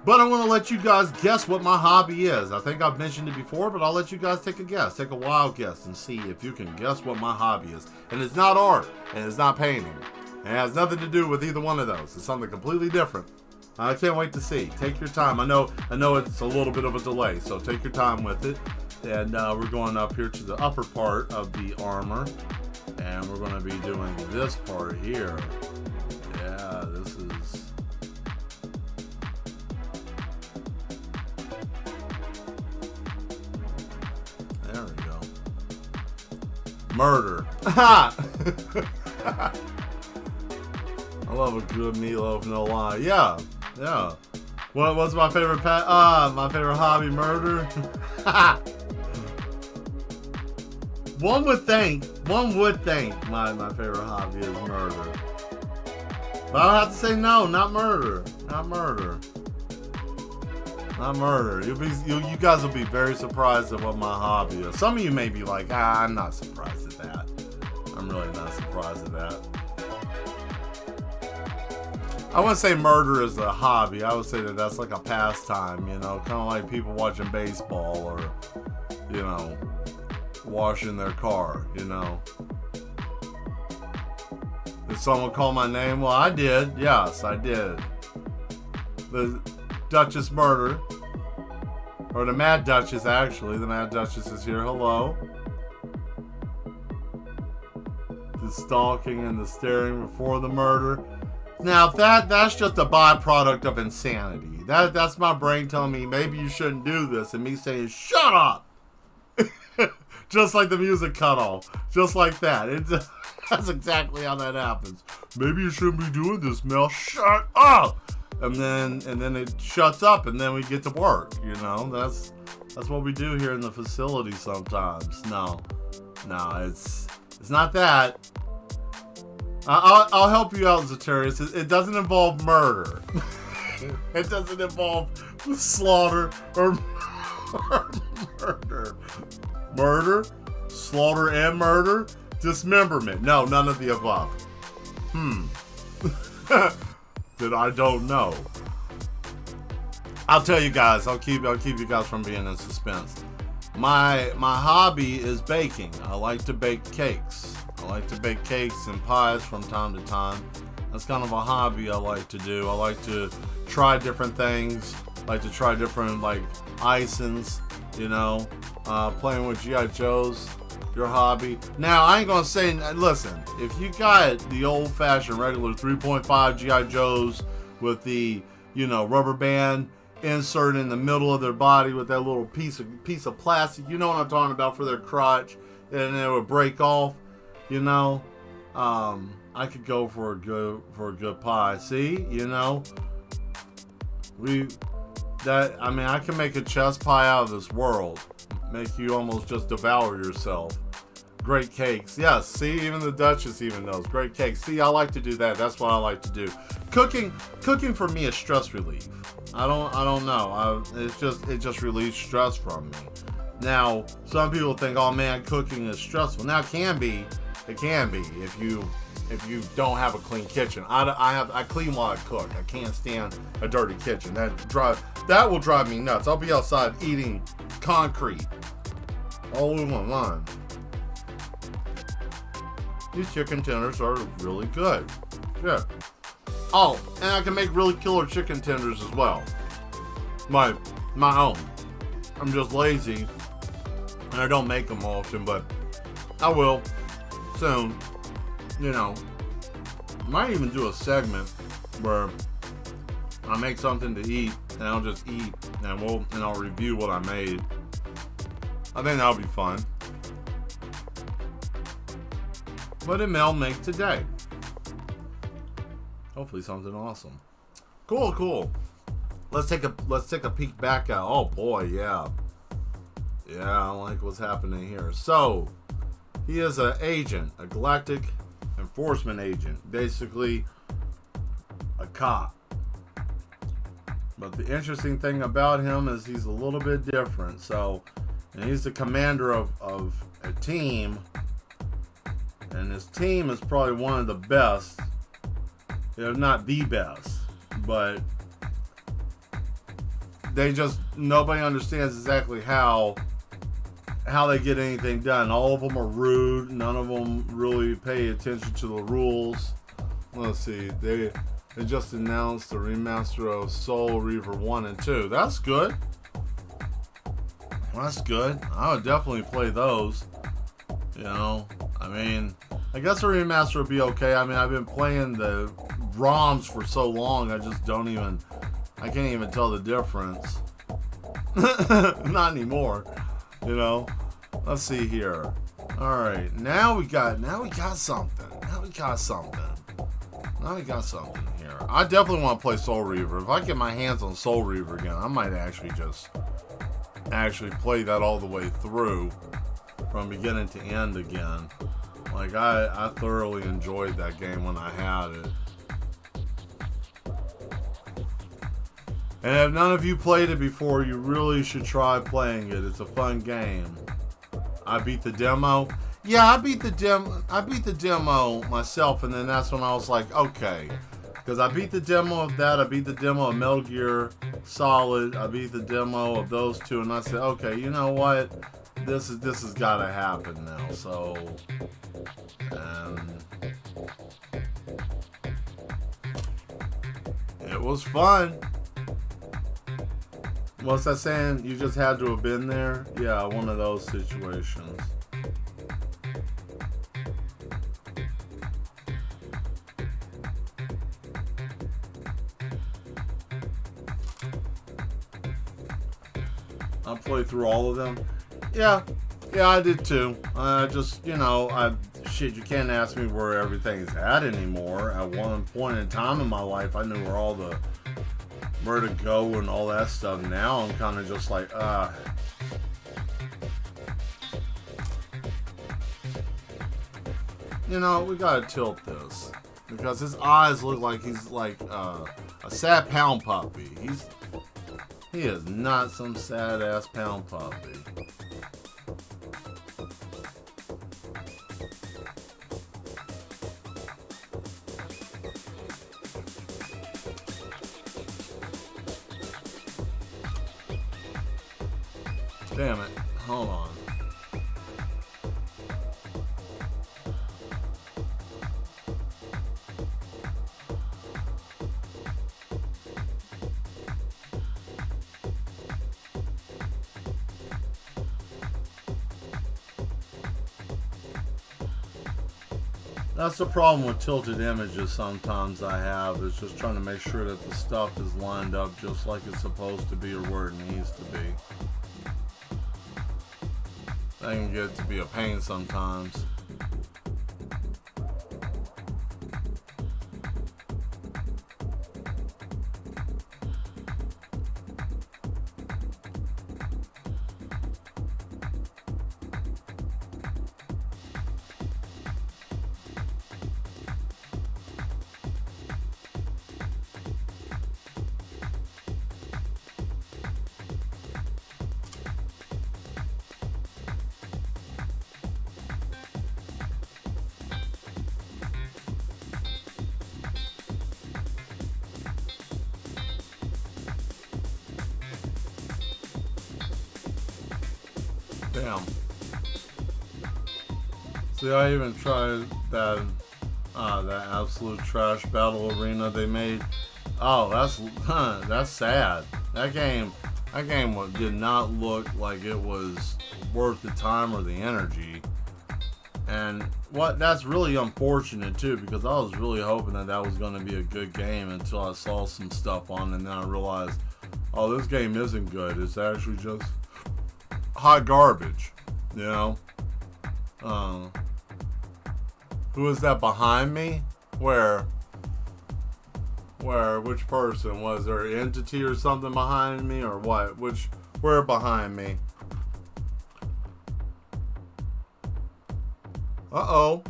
But I'm going to let you guys guess what my hobby is. I think I've mentioned it before, but I'll let you guys take a guess. Take a wild guess and see if you can guess what my hobby is. And it's not art, and it's not painting. It has nothing to do with either one of those. It's something completely different. I can't wait to see. Take your time. I know it's a little bit of a delay, so take your time with it. And we're going up here to the upper part of the armor. And we're going to be doing this part here. Yeah, this is... There we go. Murder. I love a good meatloaf, no lie. Yeah. What's my favorite my favorite hobby? Murder. One would think my favorite hobby is murder. But I'll have to say no, not murder. You guys will be very surprised at what my hobby is. Some of you may be like, I'm not surprised at that. I'm really not surprised at that. I wouldn't say murder is a hobby. I would say that that's like a pastime, you know, kind of like people watching baseball or, you know, washing their car, you know. Did someone call my name? Well, I did. Yes, I did. The Duchess murder. Or the Mad Duchess, actually. The Mad Duchess is here. Hello. The stalking and the staring before the murder. Now, that's just a byproduct of insanity. That's my brain telling me maybe you shouldn't do this, and me saying, shut up! Just like the music cut off. Just like that. That's exactly how that happens. Maybe you shouldn't be doing this, Mel. Shut up. And then it shuts up, and then we get to work. You know, that's what we do here in the facility sometimes. No, it's not that. I'll help you out, Zatarius. It doesn't involve murder. It doesn't involve slaughter or murder. Murder, slaughter, and murder. Dismemberment. No, none of the above. That I don't know. I'll tell you guys. I'll keep you guys from being in suspense. My hobby is baking. I like to bake cakes. I like to bake cakes and pies from time to time. That's kind of a hobby I like to do. I like to try different things. I like to try different icings. You know, playing with G.I. Joes. Your hobby. Now, I ain't gonna say, listen, if you got the old-fashioned regular 3.5 G.I. Joes with the, rubber band insert in the middle of their body with that little piece of plastic, you know what I'm talking about, for their crotch, and it would break off, I could go for a good pie. See, I can make a chest pie out of this world. Make you almost just devour yourself. Great cakes. Yes, see, even the Duchess even knows. Great cakes. See, I like to do that. That's what I like to do. Cooking for me is stress relief. I don't know. It just relieves stress from me. Now, some people think, oh man, cooking is stressful. Now, it can be if you don't have a clean kitchen. I clean while I cook. I can't stand a dirty kitchen. That will drive me nuts. I'll be outside eating concrete all in one line. These chicken tenders are really good. Yeah. Oh, and I can make really killer chicken tenders as well. My own. I'm just lazy, and I don't make them often, but I will soon. Might even do a segment where I make something to eat, and I'll just eat, and I'll review what I made. I think that'll be fun. What did Mel make today? Hopefully something awesome. Cool. Let's take a peek back at. Oh boy, yeah. I like what's happening here. So, he is an agent, a galactic enforcement agent, basically a cop. But the interesting thing about him is he's a little bit different. So, and he's the commander of a team, and his team is probably one of the best, if not the best, but nobody understands exactly how they get anything done. All of them are rude. None of them really pay attention to the rules. Let's see. They just announced the remaster of Soul Reaver 1 and 2. That's good. That's good. I would definitely play those. I guess a remaster would be okay. I've been playing the ROMs for so long, I can't even tell the difference. Not anymore. Let's see here. All right, now we got something. Now we got something here. I definitely want to play Soul Reaver. If I get my hands on Soul Reaver again, I might actually play that all the way through, from beginning to end again. I thoroughly enjoyed that game when I had it. And if none of you played it before, you really should try playing it. It's a fun game. I beat the demo. Yeah, I beat the demo myself, and then that's when I was like, okay. Because I beat the demo of that, I beat the demo of Metal Gear Solid, I beat the demo of those two, and I said, okay, you know what? This has got to happen now. So, it was fun. What's that saying? You just had to have been there? Yeah, one of those situations. I played through all of them. Yeah, I did too. I shit, you can't ask me where everything's at anymore. At one point in time in my life, I knew where to go and all that stuff. Now I'm kind of just like, you know, we gotta tilt this because his eyes look like he's like a sad pound puppy. He is not some sad ass pound puppy. Damn it. Hold on. That's the problem with tilted images sometimes I have, is just trying to make sure that the stuff is lined up just like it's supposed to be or where it needs to be. That can get to be a pain sometimes. Damn. See, I even tried that absolute trash battle arena they made. Oh, that's sad. That game did not look like it was worth the time or the energy. And that's really unfortunate too, because I was really hoping that was going to be a good game until I saw some stuff on it, and then I realized, oh, this game isn't good. It's actually just hot garbage, you know. Who is that behind me? Where? Which person? Was there an entity or something behind me, or what? Where behind me? Uh-oh.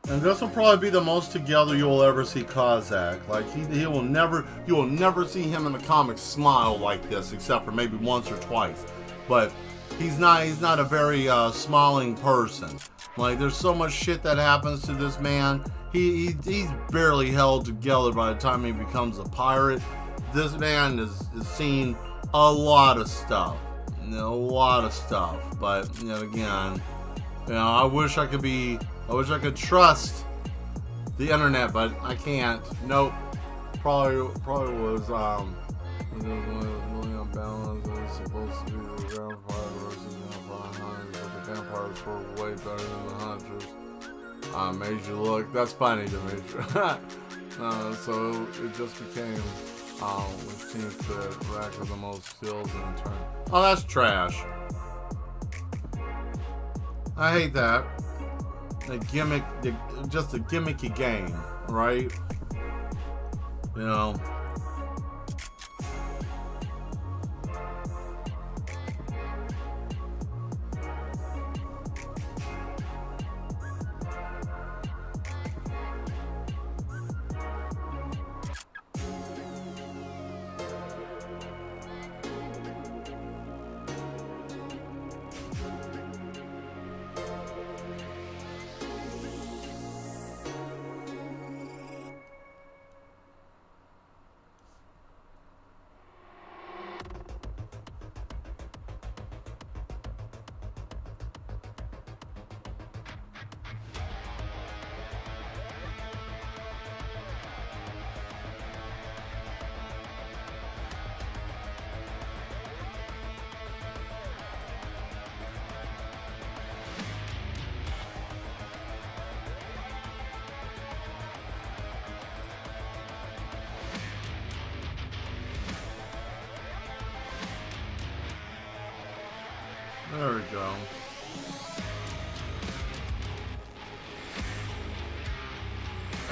And this will probably be the most together you'll ever see Kozak. Like you will never see him in the comics smile like this, except for maybe once or twice. But he's not a very smiling person. Like there's so much shit that happens to this man. He's barely held together by the time he becomes a pirate. This man has seen a lot of stuff. But again, I wish I could trust the internet, but I can't. Nope. Probably was William Balance is supposed to be the vampire versus vampire hunters, but the vampires were way better than the hunters. Made you look. That's funny to me. So it just became which teams could rack with the most skills in a turn. Oh, that's trash. I hate that. Just a gimmicky game, right?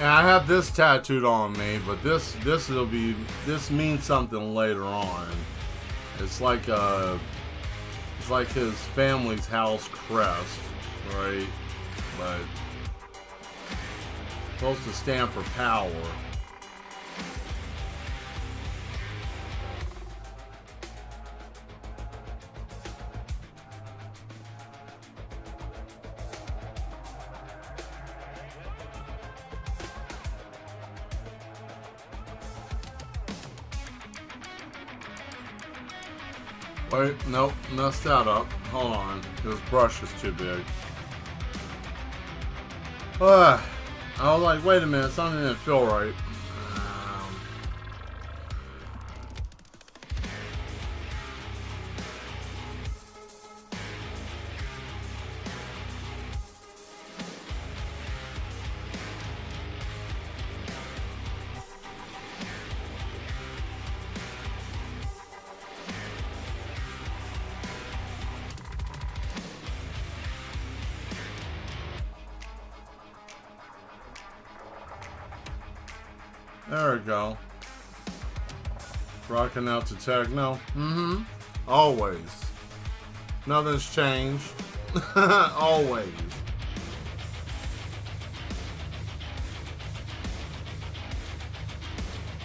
And I have this tattooed on me, but this means something later on. It's like his family's house crest, right? But it's supposed to stand for power. Wait, nope, messed that up. Hold on, this brush is too big. I was like, wait a minute, something didn't feel right. There we go. Rocking out to techno. Mm-hmm. Always. Nothing's changed. Always.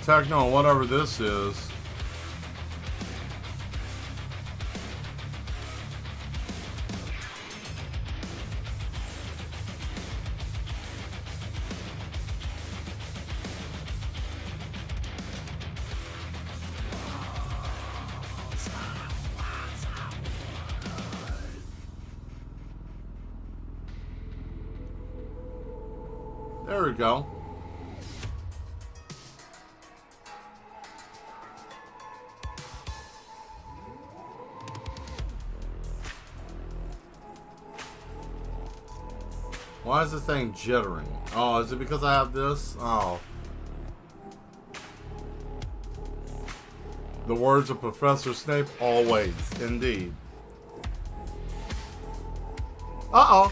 Techno, whatever this is. There we go. Why is this thing jittering? Oh, is it because I have this? Oh. The words of Professor Snape, always, indeed. Uh-oh.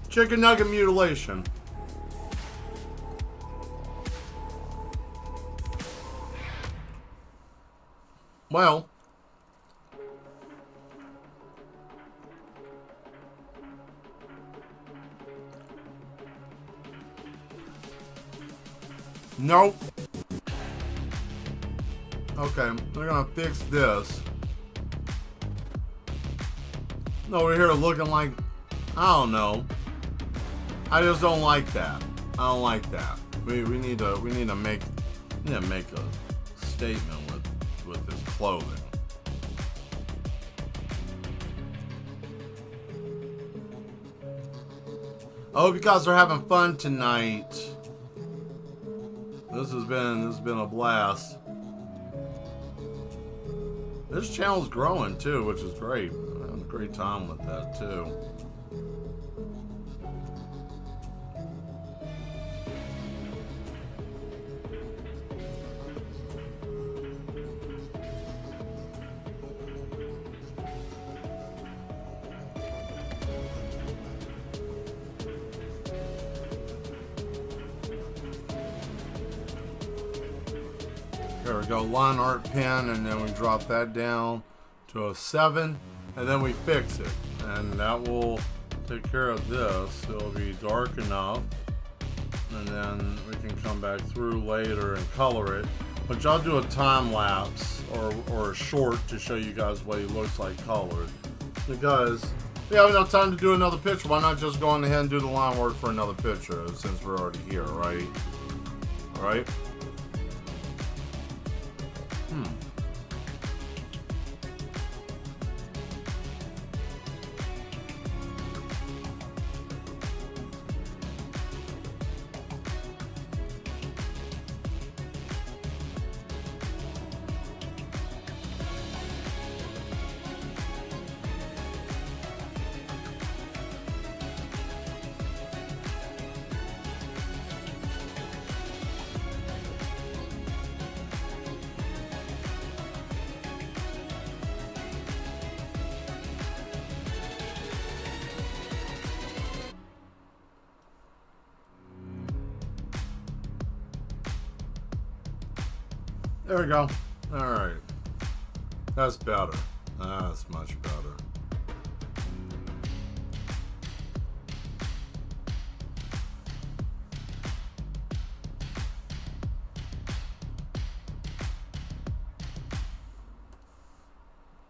Chicken nugget mutilation. Well. Nope. Okay, we're gonna fix this. Over here looking like, I don't know. I just don't like that. I don't like that. We need to make a statement with this clothing. I hope you guys are having fun tonight. This has been a blast. This channel's growing too, which is great. I'm having a great time with that too. There we go, line art pen, and then we drop that down to a 7, and then we fix it. And that will take care of this. It'll be dark enough, and then we can come back through later and color it. But y'all do a time lapse or a short to show you guys what he looks like colored. Because we have enough time to do another picture. Why not just go on ahead and do the line work for another picture since we're already here, right? Alright? There we go. Alright. That's better. That's much better.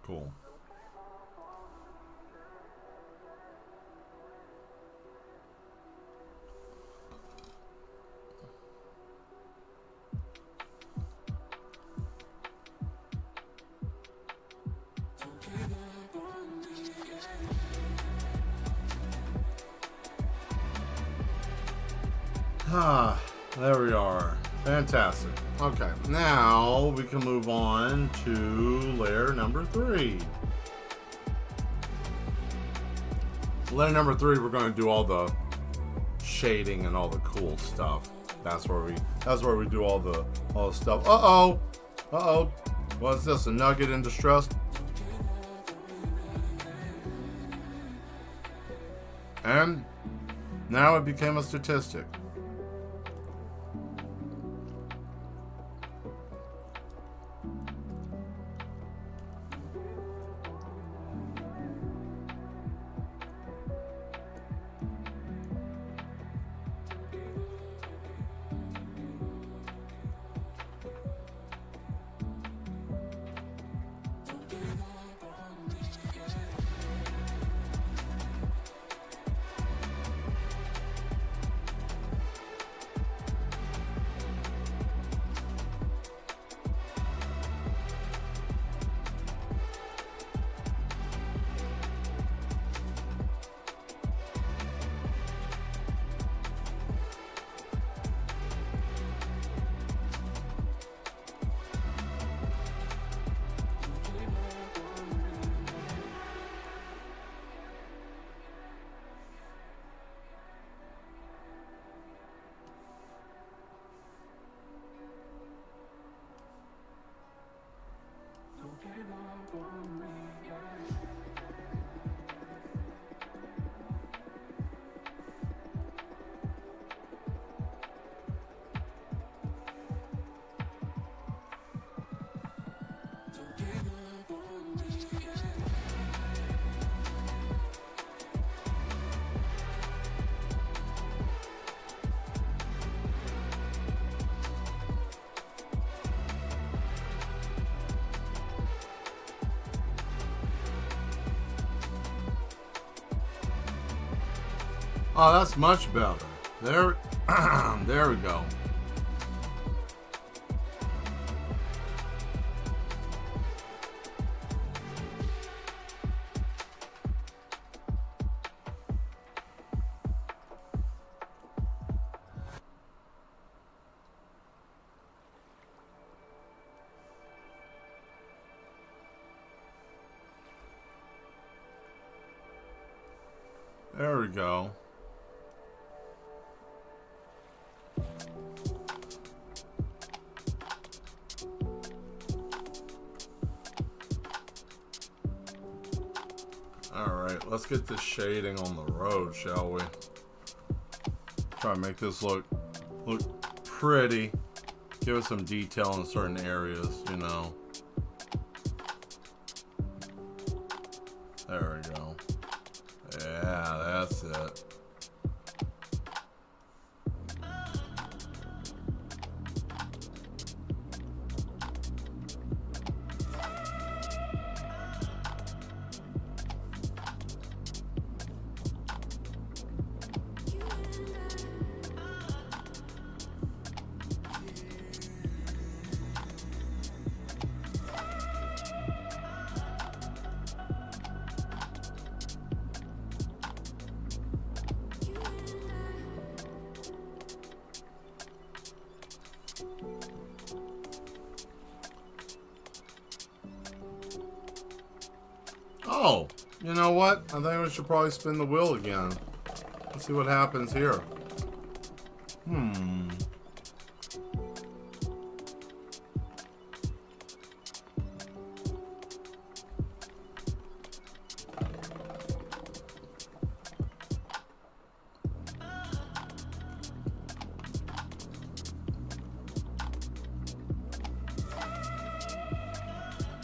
Cool. Ah, there we are. Fantastic. Okay, now we can move on to layer number 3. Layer number 3, we're going to do all the shading and all the cool stuff. That's where we do all the stuff. Uh-oh. What's this? A nugget in distress? And now it became a statistic. Oh, that's much better. There, there we go. There we go. Alright, let's get this shading on the road, shall we? Try to make this look pretty. Give it some detail in certain areas, you know. There we go. Yeah, that's it. Oh, you know what? I think we should probably spin the wheel again. Let's see what happens here.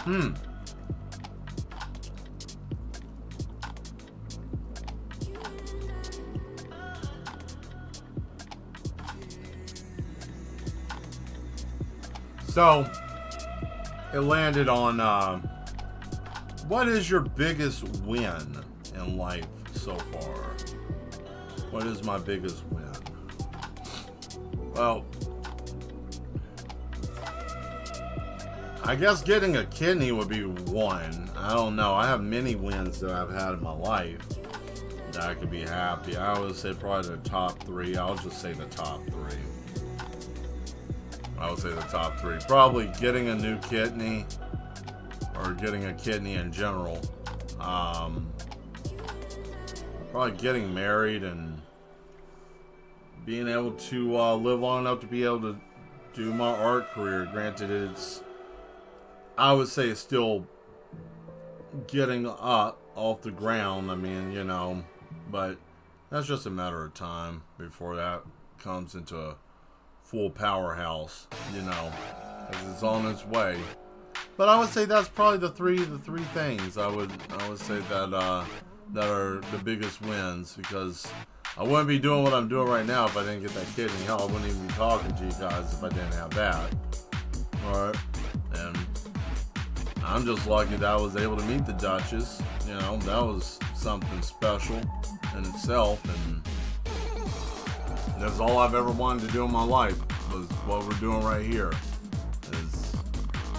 Hmm. So, it landed on, what is your biggest win in life so far? What is my biggest win? Well, I guess getting a kidney would be one. I don't know. I have many wins that I've had in my life that I could be happy. I would say probably the top three. I'll just say the top three. I would say the top three. Probably getting a new kidney or getting a kidney in general. Probably getting married and being able to live long enough to be able to do my art career. Granted, I would say it's still getting up off the ground. I mean, you know, but that's just a matter of time before that comes into a full powerhouse, you know, because it's on its way. But I would say that's probably the three things I would say that that are the biggest wins, because I wouldn't be doing what I'm doing right now if I didn't get that kidney. Hell, I wouldn't even be talking to you guys if I didn't have that. Alright. And I'm just lucky that I was able to meet the Duchess. You know, that was something special in itself, and that's all I've ever wanted to do in my life, was what we're doing right here. Is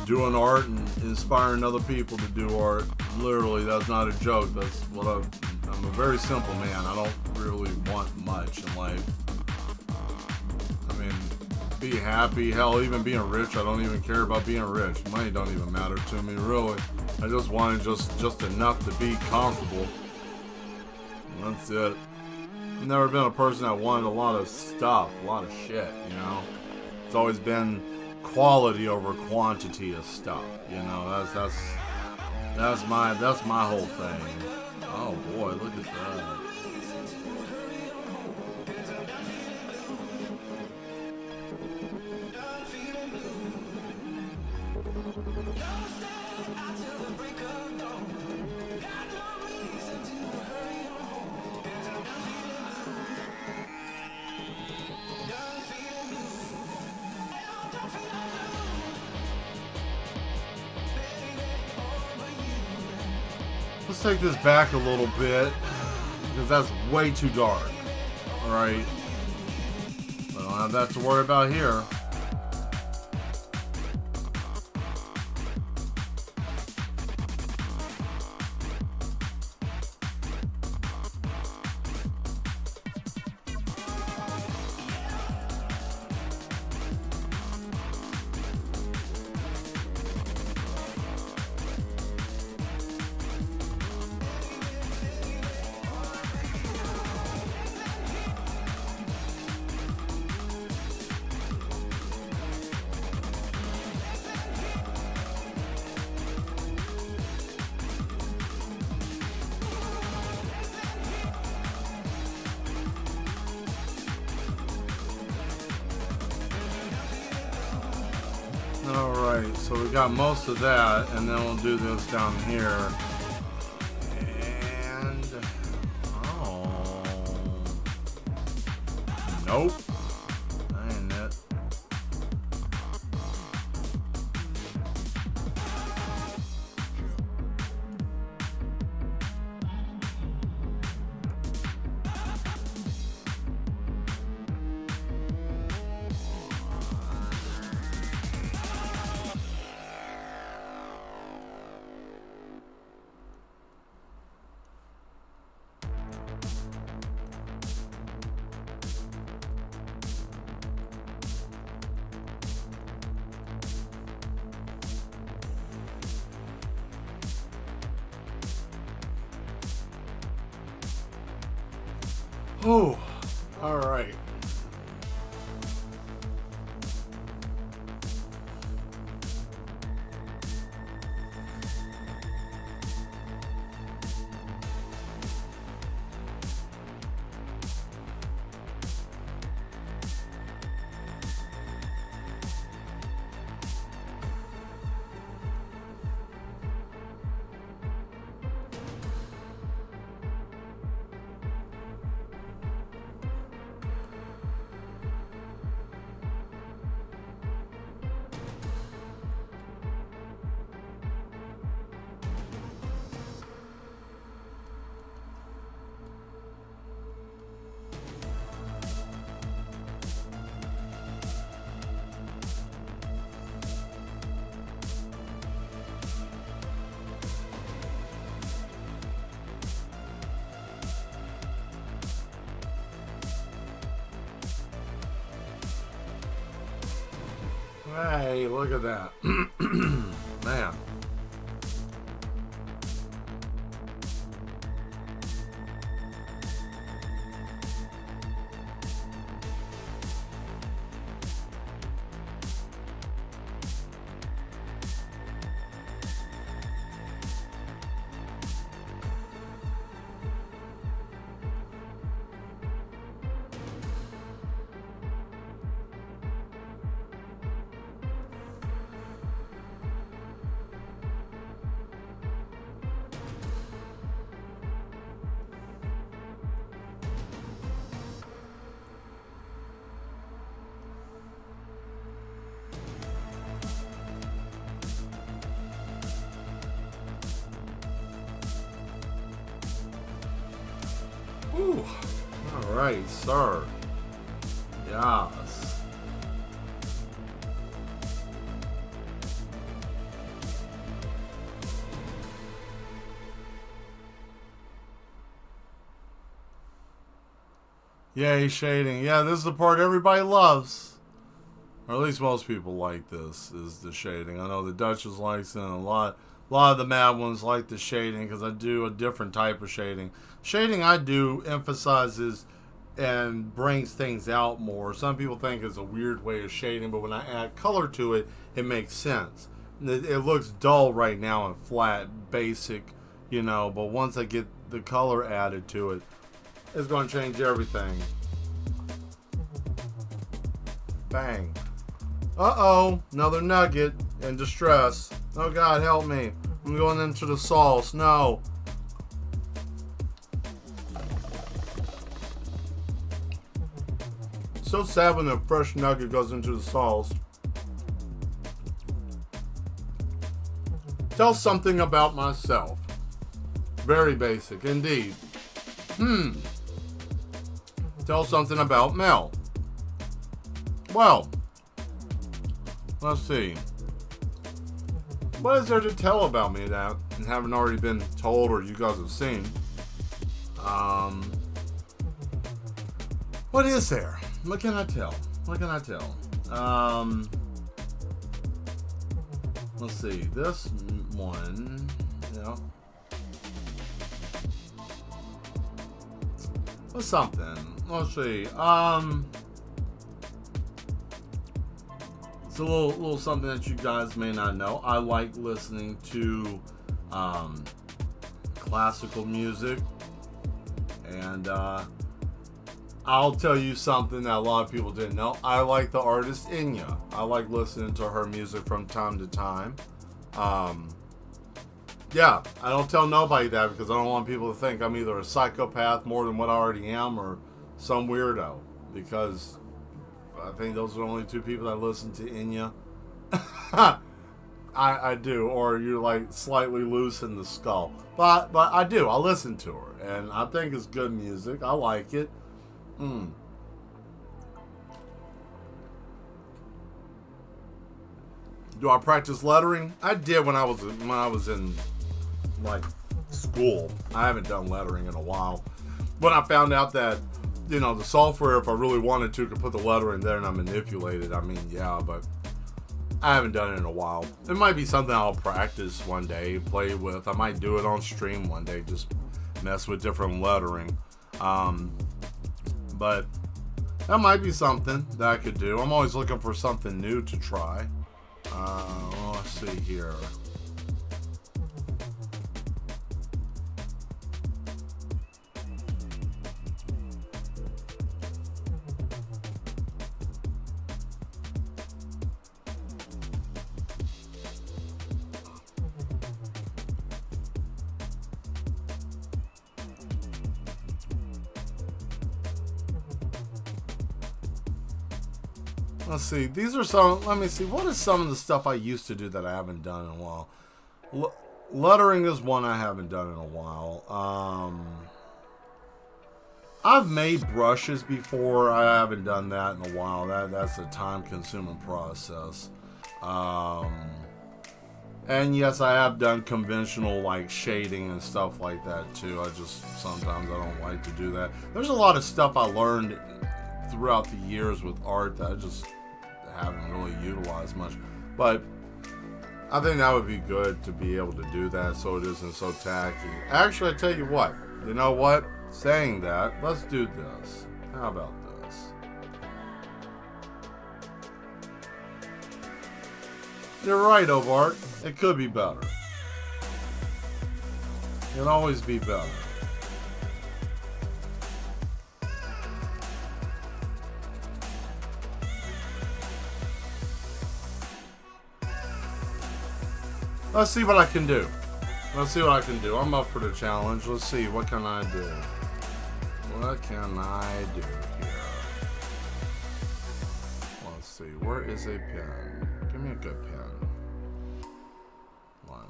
doing art and inspiring other people to do art. Literally, that's not a joke. That's what I'm a very simple man. I don't really want much in life. I mean, be happy. Hell, even being rich, I don't even care about being rich. Money don't even matter to me, really. I just wanted just enough to be comfortable. And that's it. I've never been a person that wanted a lot of stuff, a lot of shit, you know. It's always been quality over quantity of stuff, you know. That's my whole thing. Oh boy, look at that. Let's take this back a little bit, because that's way too dark. Alright? I don't have that to worry about here. Alright, so we got most of that, and then we'll do this down here. And... oh... nope. That ain't it. Oh, all right. Hey, look at that. Man. Ooh. All right, sir. Yes. Yay, shading. Yeah, this is the part everybody loves. Or at least most people like this, is the shading. I know the Duchess likes it, and a lot of the mad ones like the shading because I do a different type of shading. Shading I do emphasizes and brings things out more. Some people think it's a weird way of shading, but when I add color to it, it makes sense. It looks dull right now and flat, basic, but once I get the color added to it, it's going to change everything. Bang. Uh-oh, another nugget in distress. Oh God, help me. I'm going into the sauce. No. So sad when a fresh nugget goes into the sauce. Tell something about myself. Very basic indeed. Tell something about Mel. Well, let's see. What is there to tell about me that haven't already been told or you guys have seen? What is there? What can I tell? Let's see. This one, what's something? Let's see. It's a little something that you guys may not know. I like listening to classical music, and I'll tell you something that a lot of people didn't know. I like the artist Enya. I like listening to her music from time to time. Yeah, I don't tell nobody that because I don't want people to think I'm either a psychopath more than what I already am or some weirdo, because I think those are the only two people that listen to Enya. I do, or you're like slightly loose in the skull. But I do. I listen to her, and I think it's good music. I like it. Do I practice lettering? I did when I was in like school. I haven't done lettering in a while. When I found out that the software, if I really wanted to, could put the letter in there and I manipulate it. I mean, yeah, but I haven't done it in a while. It might be something I'll practice one day, play with. I might do it on stream one day, just mess with different lettering. But that might be something that I could do. I'm always looking for something new to try. Let's see here. Let's see. These are some. Let me see. What is some of the stuff I used to do that I haven't done in a while? Lettering is one I haven't done in a while. I've made brushes before. I haven't done that in a while. That's a time-consuming process. And yes, I have done conventional like shading and stuff like that too. I just sometimes I don't like to do that. There's a lot of stuff I learned throughout the years with art that I just haven't really utilized much. But I think that would be good to be able to do that so it isn't so tacky. Actually, I tell you what. You know what? Saying that, let's do this. How about this? You're right, Obart. It could be better. It can always be better. Let's see what I can do. Let's see what I can do. I'm up for the challenge. Let's see. What can I do? What can I do here? Let's see. Where is a pen? Give me a good pen. Line work.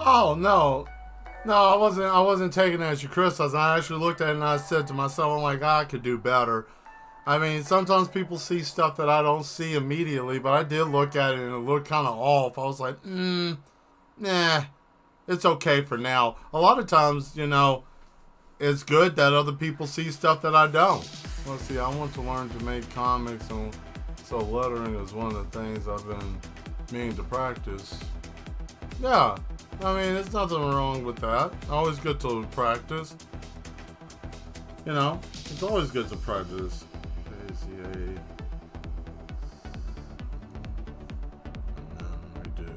Oh no. No, I wasn't taking it as your criticism. I actually looked at it and I said to myself, oh my God, I could do better. I mean, sometimes people see stuff that I don't see immediately, but I did look at it and it looked kind of off. I was like, nah, it's okay for now. A lot of times, you know, it's good that other people see stuff that I don't. Let's see, I want to learn to make comics, and so lettering is one of the things I've been meaning to practice. Yeah. I mean, there's nothing wrong with that. Always good to practice. You know, it's always good to practice. ACA. And then we do.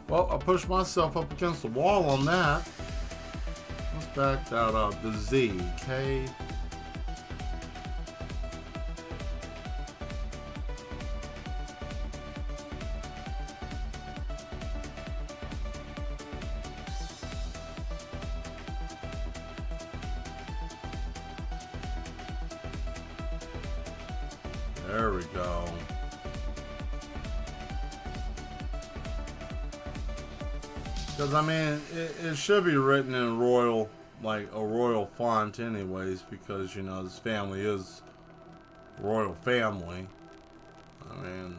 Well, I pushed myself up against the wall on that. Let's back that up. The Z, K. There we go. Because, I mean, it should be written in royal, like a royal font anyways, because, you know, this family is royal family. I mean...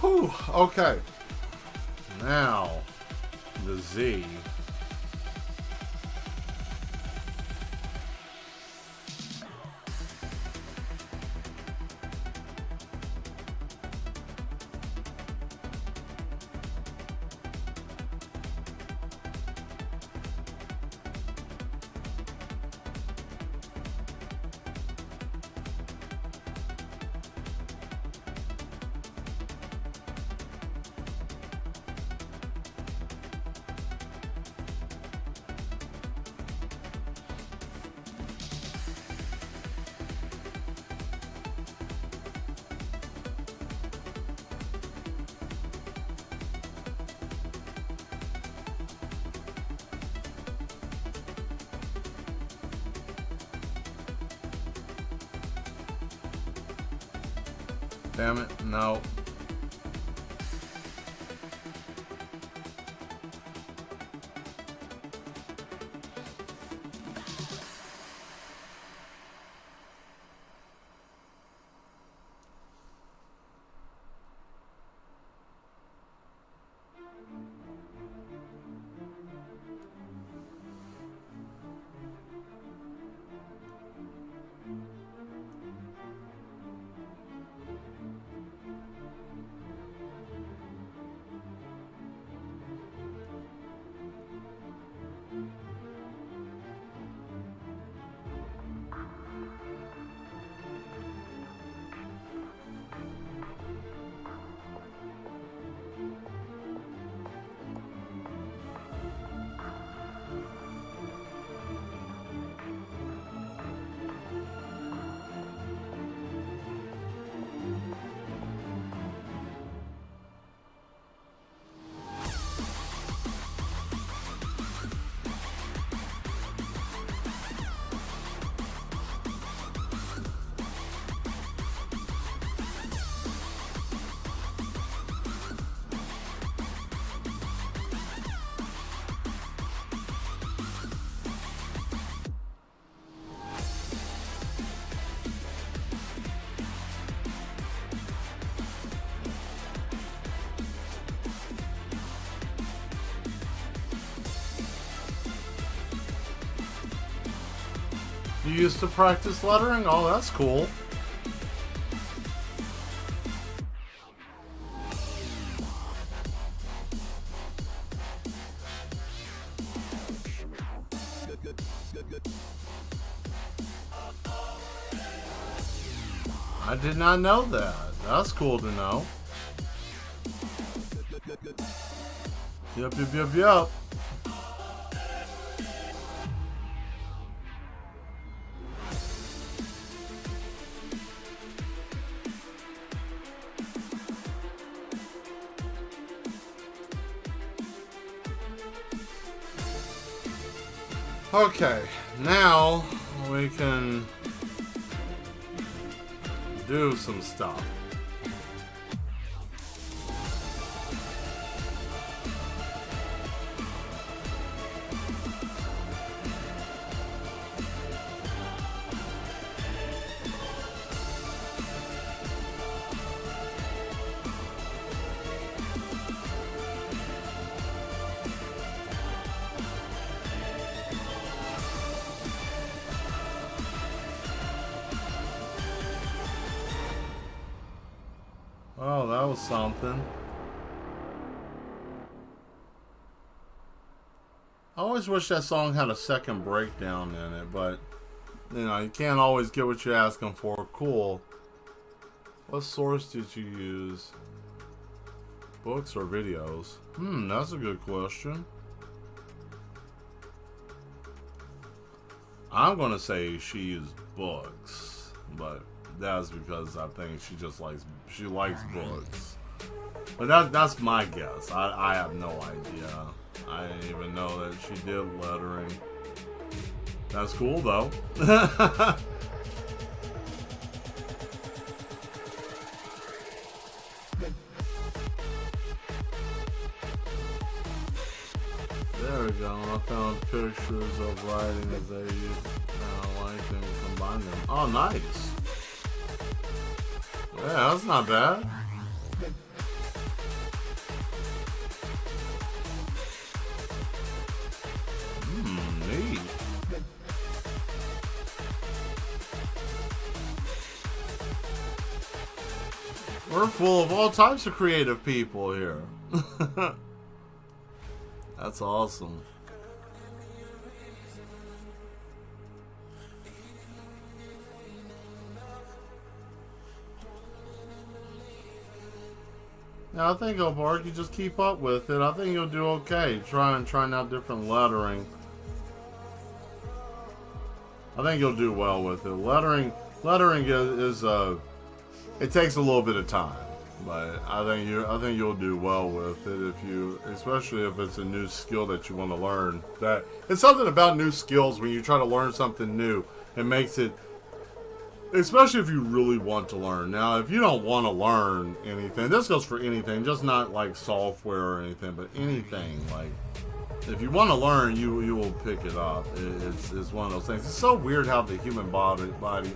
Whew, okay. Now, the Z. Damn it, no. You used to practice lettering? Oh, that's cool. I did not know that. That's cool to know. Yep. Okay, now we can do some stuff. Oh, that was something. I always wish that song had a second breakdown in it, but you know, you can't always get what you're asking for. Cool. What source did you use? Books or videos? That's a good question. I'm gonna say she used books, but that's because I think she likes books. But that's my guess. I have no idea. I didn't even know that she did lettering. That's cool though. There we go. I found pictures of writing that they liked and combined them. Oh, nice. Yeah, that's not bad. Neat. We're full of all types of creative people here. That's awesome. Yeah, I think O'Bark, you just keep up with it. I think you'll do okay. Trying out different lettering. I think you'll do well with it. Lettering is it takes a little bit of time, but I think you'll do well with it especially if it's a new skill that you want to learn. That it's something about new skills when you try to learn something new. It makes it Especially if you really want to learn. Now, if you don't want to learn anything, this goes for anything, just not like software or anything, but anything. Like, if you want to learn, you will pick it up. It's one of those things. It's so weird how the human body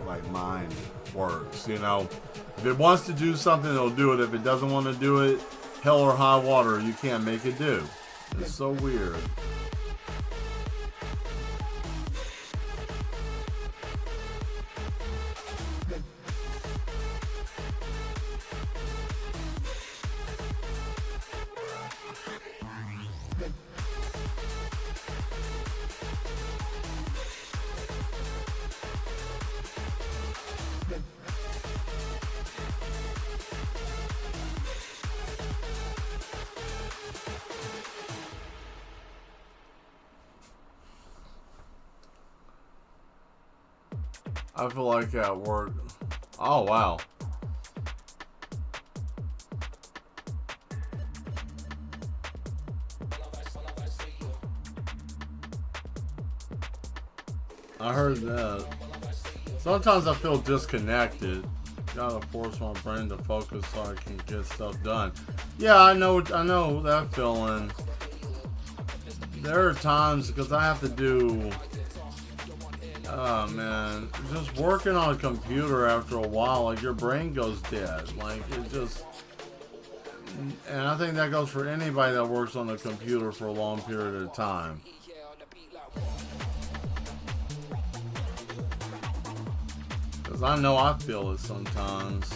like mind works. You know, if it wants to do something, it'll do it. If it doesn't want to do it, hell or high water, you can't make it do. It's so weird. I feel like at work. Oh, wow. I heard that. Sometimes I feel disconnected. Gotta force my brain to focus so I can get stuff done. Yeah, I know that feeling. There are times because I have to do. Oh man, just working on a computer after a while, like your brain goes dead. Like it just, and I think that goes for anybody that works on a computer for a long period of time. Because I know I feel it sometimes.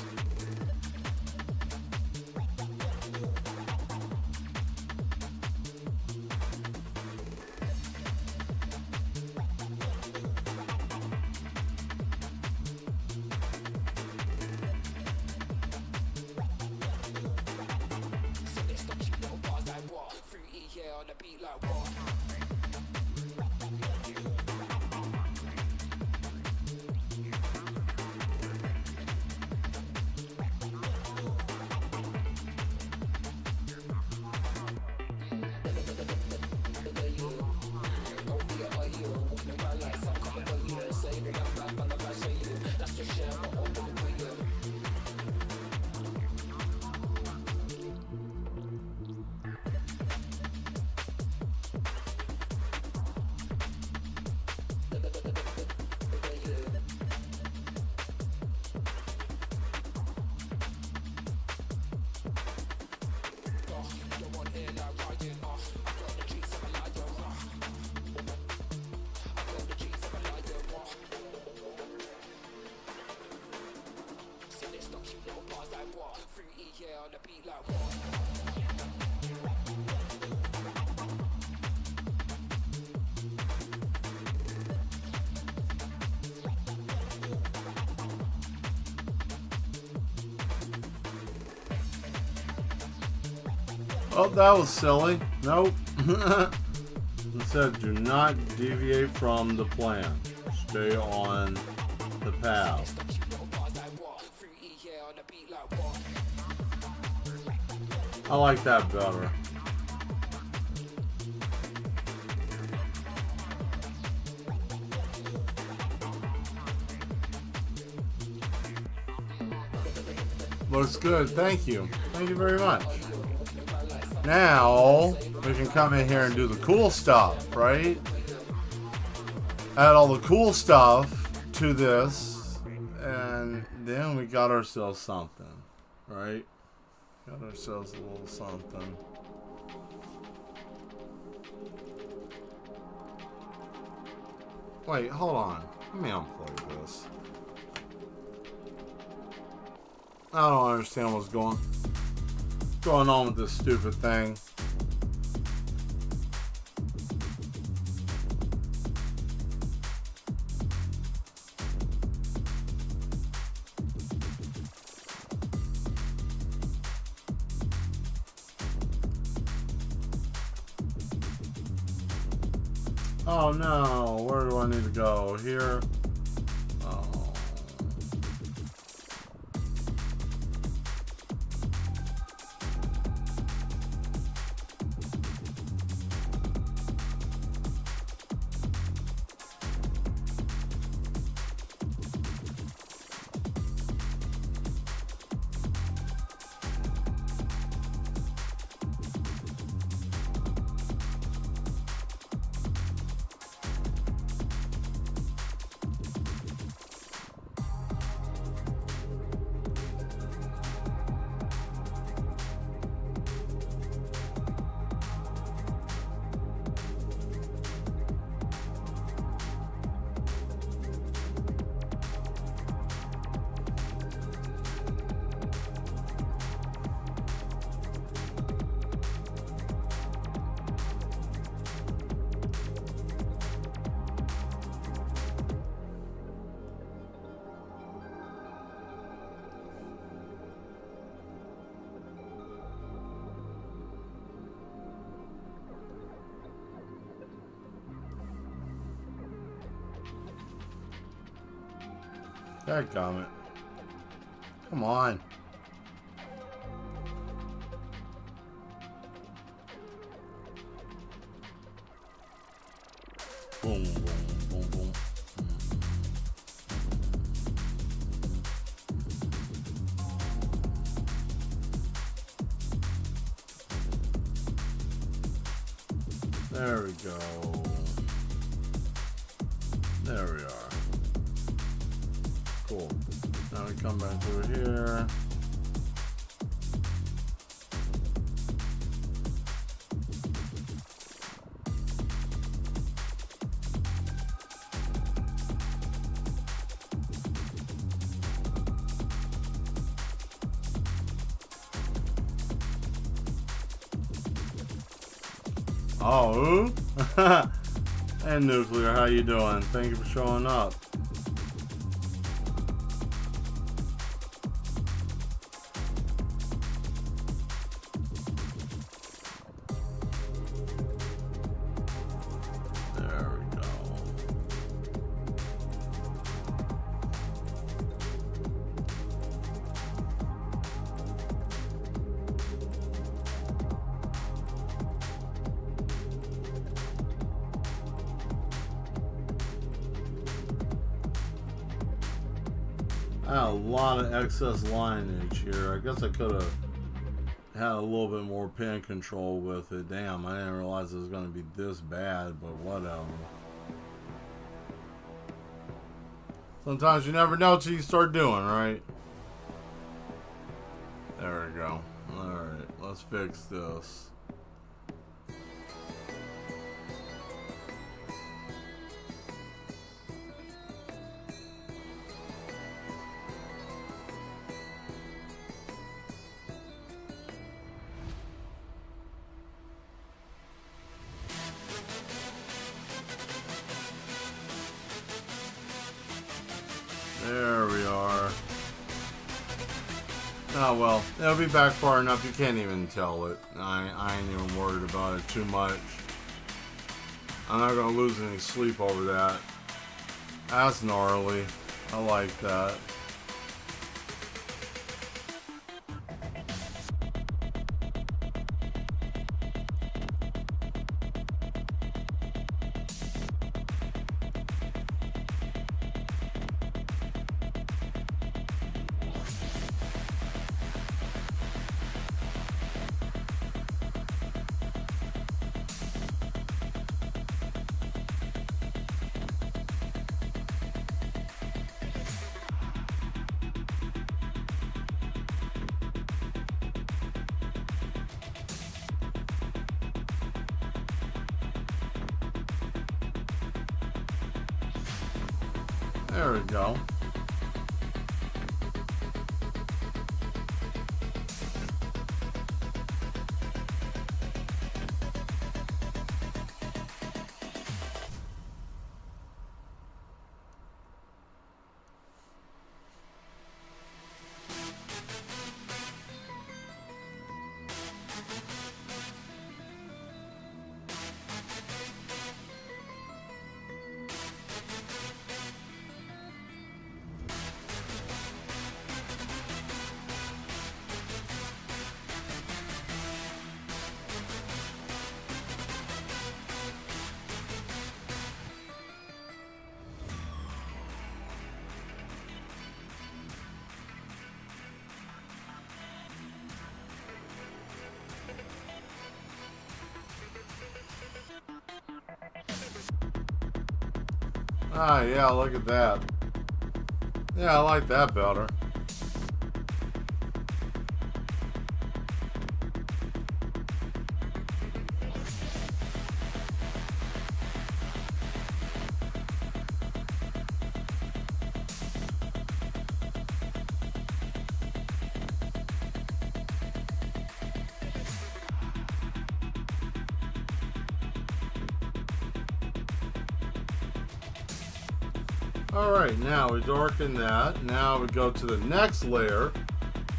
Oh, that was silly. Nope. It said, do not deviate from the plan. Stay on the path. I like that better. Looks good. Thank you. Thank you very much. Now, we can come in here and do the cool stuff, right? Add all the cool stuff to this, and then we got ourselves something, right? Got ourselves a little something. Wait, hold on. Let me unplug this. I don't understand what's going on with this stupid thing. Oh no, where do I need to go? Here? Oh. Dadgummit. Come on. Boom, boom, boom, boom. There we go. There we are. Cool. Now we come back through here. Oh, and Nuclear, how you doing? Thank you for showing up. There we go. I had a lot of excess lineage here. I guess I could have had a little bit more pen control with it. Damn, I didn't realize it was going to be this bad, but whatever. Sometimes you never know till you start doing, right? There we go. Alright, let's fix this. There we are. Oh well, it'll be back far enough you can't even tell it. I ain't even worried about it too much. I'm not gonna lose any sleep over that. That's gnarly. I like that. There we go. Ah, yeah, look at that. Yeah, I like that better. Alright, now we darken that. Now we go to the next layer,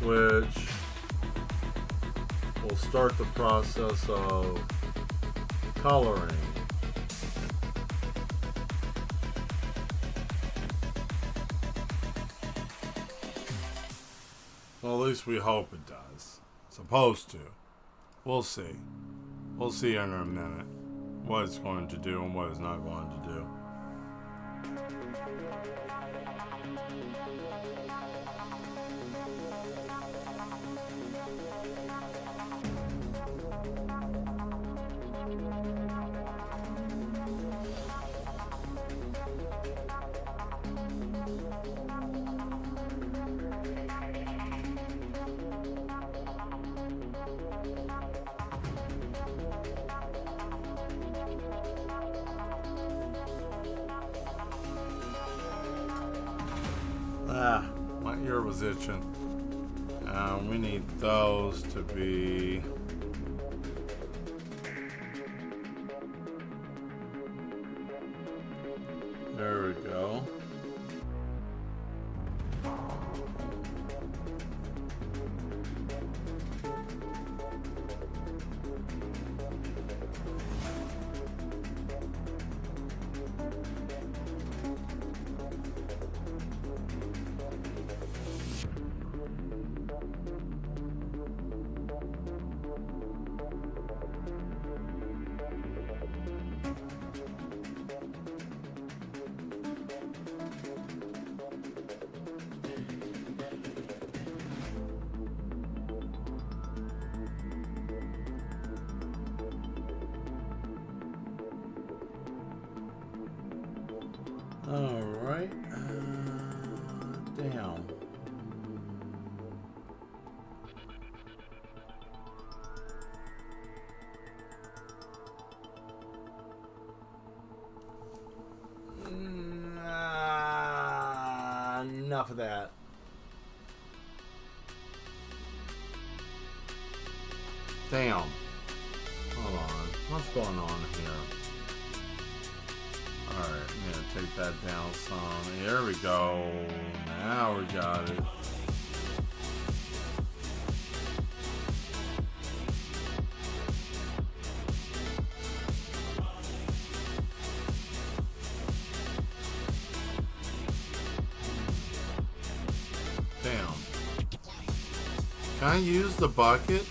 which will start the process of coloring. Well, at least we hope it does. Supposed to. We'll see. We'll see in a minute what it's going to do and what it's not going to do. My ear was itching. We need those to be... There we go. Alright, damn. Enough of that. Damn. Hold on. What's going on here? Alright, I'm gonna take that down some. There we go. Now we got it. Damn. Can I use the bucket?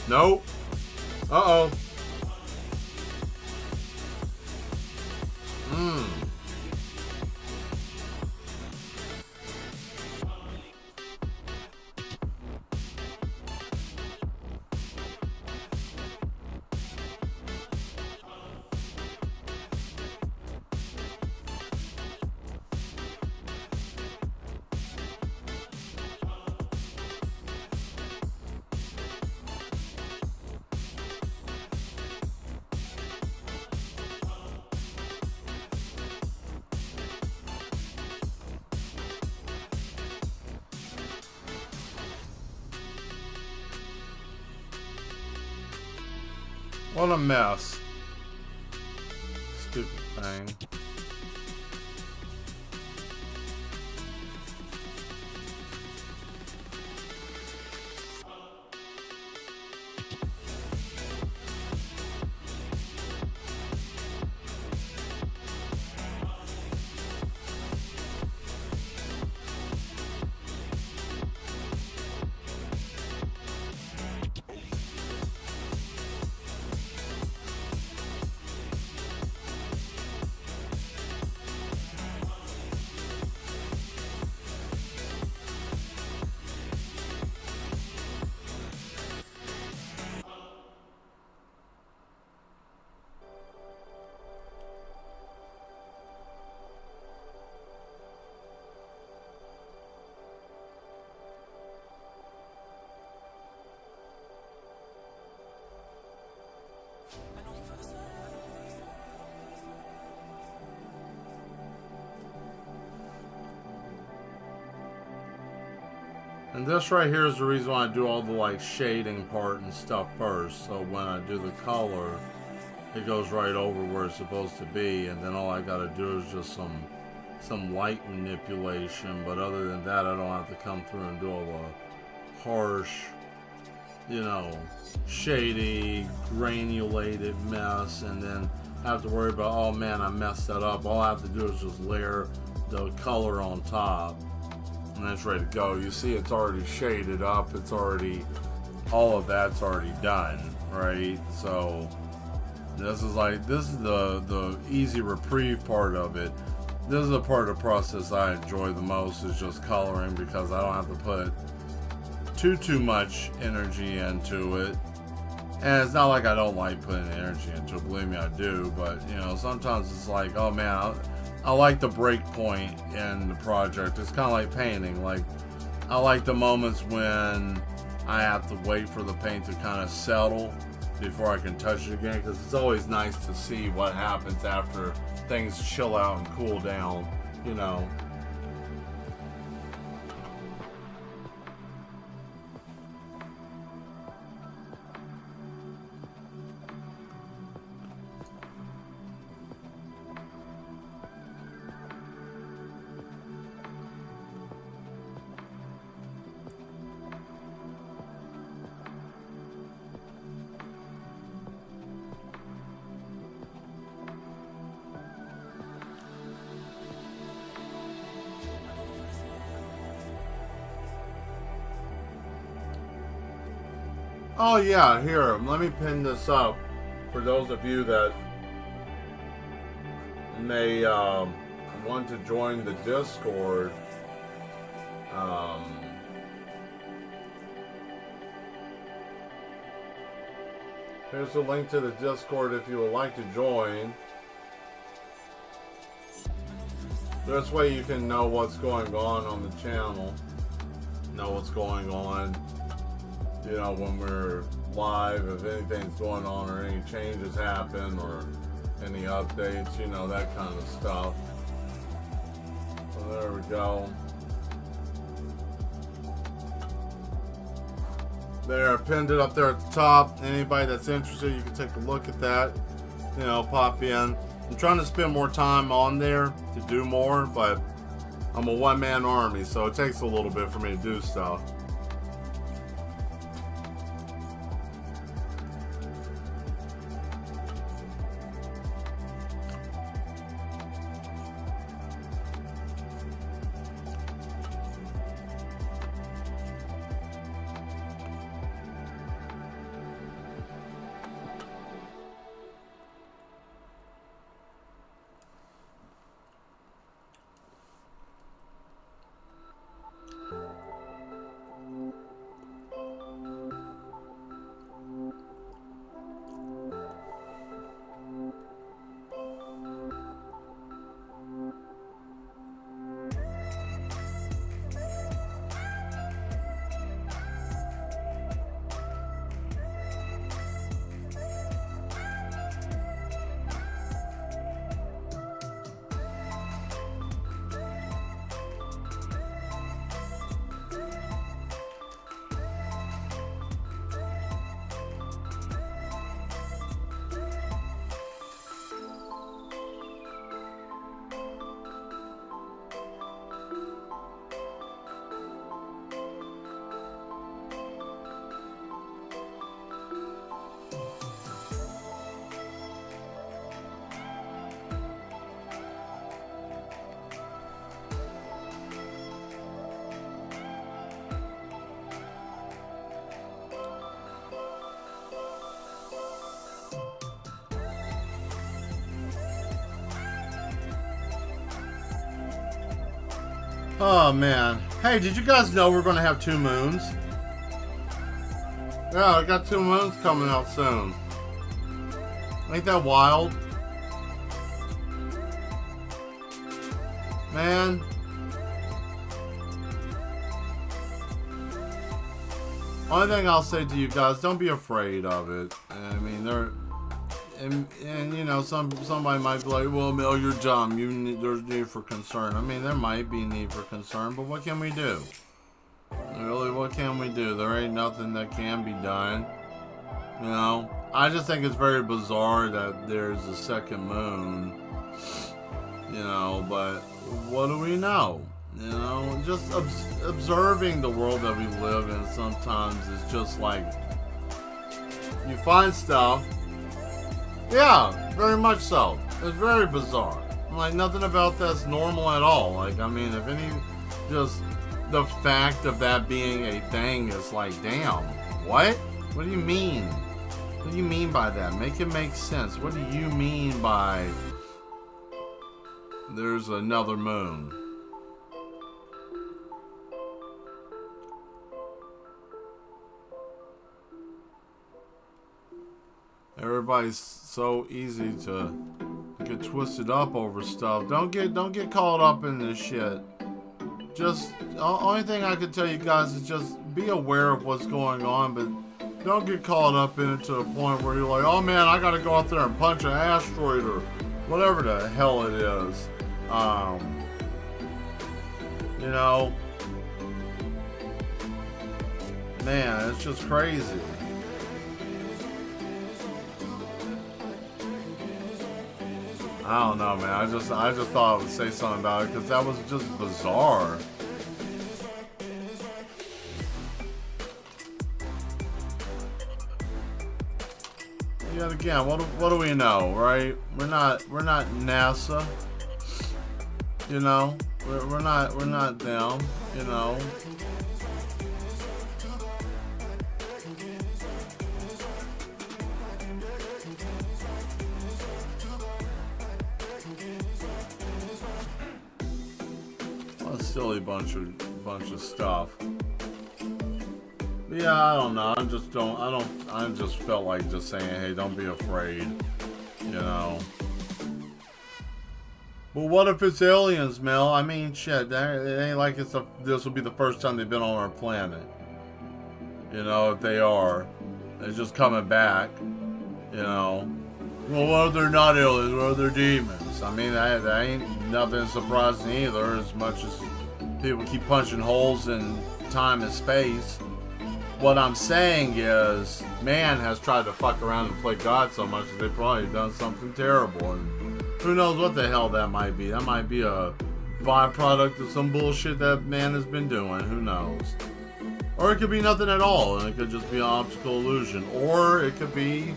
Nope. Uh-oh. What a mess. Stupid thing. And this right here is the reason why I do all the like shading part and stuff first. So when I do the color, it goes right over where it's supposed to be, and then all I gotta do is just some light manipulation. But other than that, I don't have to come through and do all the harsh, you know, shady, granulated mess, and then have to worry about, oh man, I messed that up. All I have to do is just layer the color on top. and it's ready to go. You see it's already shaded up. It's already, all of that's already done, right? So this is the easy reprieve part of it. This is the part of the process I enjoy the most, is just coloring, because I don't have to put too much energy into it. And it's not like I don't like putting energy into it, believe me, I do. But you know, sometimes it's like, oh man, I like the break point in the project. It's kind of like painting. Like, I like the moments when I have to wait for the paint to kind of settle before I can touch it again, because it's always nice to see what happens after things chill out and cool down, you know. Oh yeah, here, let me pin this up for those of you that may want to join the Discord. Here's the link to the Discord if you would like to join. This way you can know what's going on the channel, know what's going on. You know, when we're live, if anything's going on or any changes happen or any updates, you know, that kind of stuff. So there we go. There, pinned it up there at the top. Anybody that's interested, you can take a look at that. You know, pop in. I'm trying to spend more time on there to do more, but I'm a one-man army, so it takes a little bit for me to do stuff. Oh man. Hey, did you guys know we're gonna have 2 moons? Yeah, I got 2 moons coming out soon. Ain't that wild? Man. Only thing I'll say to you guys, don't be afraid of it. I mean, and you know, somebody might be like, well, Mel, you're dumb. There's need for concern. I mean, there might be need for concern, but what can we do? Really, what can we do? There ain't nothing that can be done. You know, I just think it's very bizarre that there's a second moon. You know, but what do we know? You know, just observing the world that we live in sometimes is just like, you find stuff. Yeah, very much so. It's very bizarre. Like, nothing about that's normal at all. Like, I mean, if any just the fact of that being a thing is like, damn, what? What do you mean? What do you mean by that? Make it make sense. What do you mean by there's another moon? Everybody's so easy to get twisted up over stuff. Don't get caught up in this shit. Just only thing I can tell you guys is just be aware of what's going on, but don't get caught up in it to the point where you're like, oh man, I gotta go out there and punch an asteroid or whatever the hell it is. You know, man, it's just crazy. I don't know, man. I just thought I would say something about it because that was just bizarre. Yet again, what do we know, right? We're not NASA. You know, we're not them. You know. A silly bunch of stuff. Yeah, I don't know. I just felt like just saying, hey, don't be afraid. You know. But what if it's aliens, Mel? I mean, shit. It ain't like this will be the first time they've been on our planet. You know, if they are, they're just coming back. You know. Well, what if they're not aliens? What if they're demons? I mean, that ain't nothing surprising either. As much as people keep punching holes in time and space. What I'm saying is, man has tried to fuck around and play God so much that they've probably done something terrible. And who knows what the hell that might be. That might be a byproduct of some bullshit that man has been doing. Who knows? Or it could be nothing at all, and it could just be an optical illusion. Or it could be,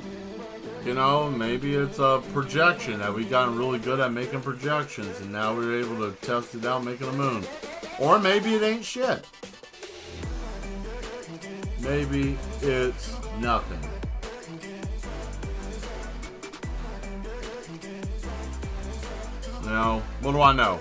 you know, maybe it's a projection that we've gotten really good at making projections, and now we're able to test it out making a moon. Or maybe it ain't shit. Maybe it's nothing. You know, what do I know?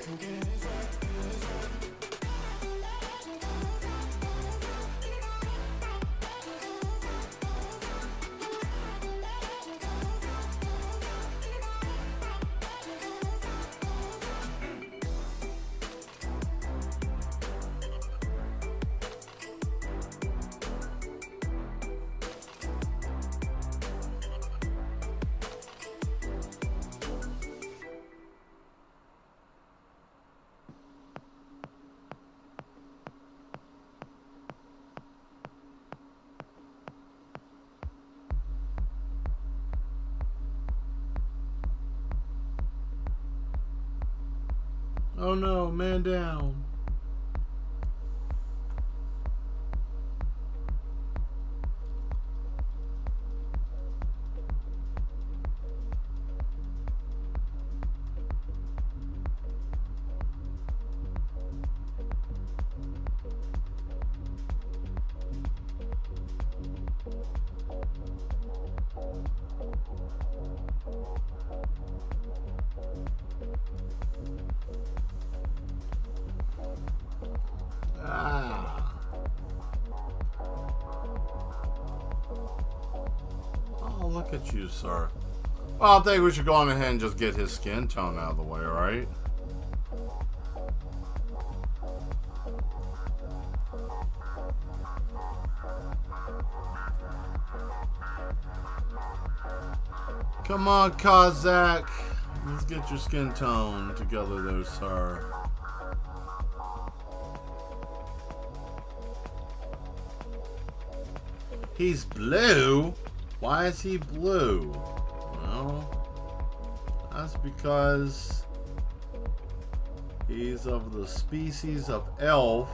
Oh no, man down. Look at you, sir. Well, I think we should go on ahead and just get his skin tone out of the way, right? Come on, Kazakh. Let's get your skin tone together there, sir. He's blue? Why is he blue? Well, that's because he's of the species of elf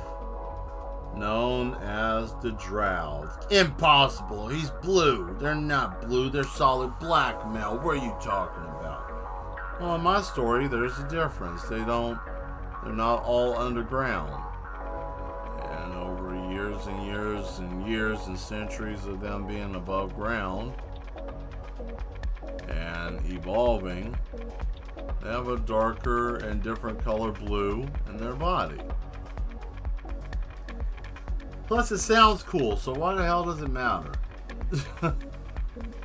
known as the Drow. Impossible. He's blue. They're not blue. They're solid black, Mel. What are you talking about? Well, in my story, there's a difference. They're not all underground. years and years and years and centuries of them being above ground and evolving, they have a darker and different color blue in their body. Plus, it sounds cool, so why the hell does it matter?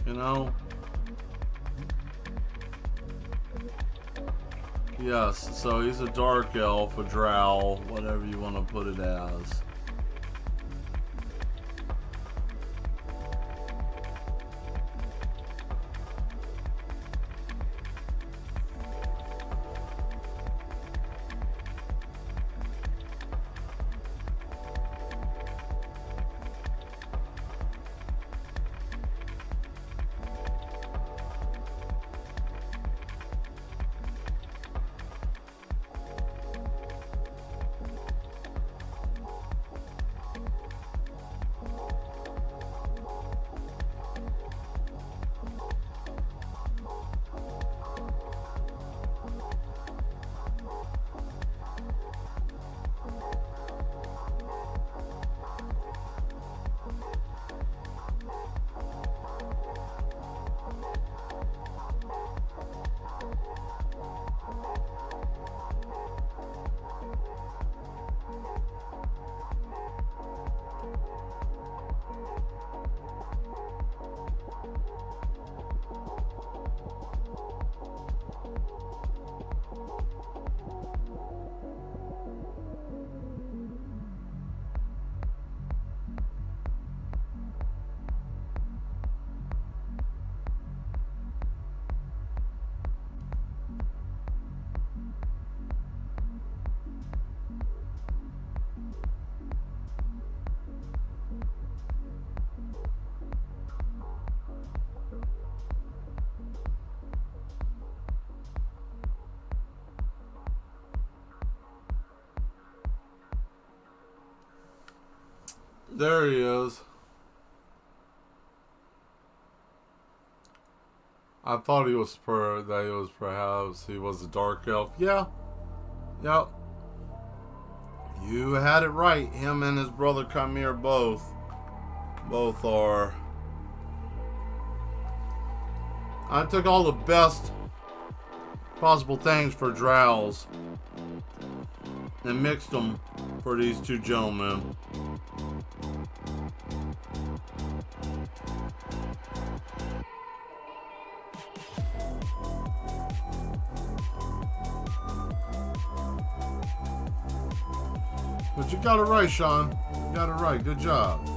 You know? Yes, so he's a dark elf, a drow, whatever you want to put it as. There he is. I thought he was perhaps he was a dark elf. Yeah. Yep. You had it right. Him and his brother Khmer both are. I took all the best possible things for drows and mixed them for these two gentlemen. But you got it right, Sean. You got it right. Good job.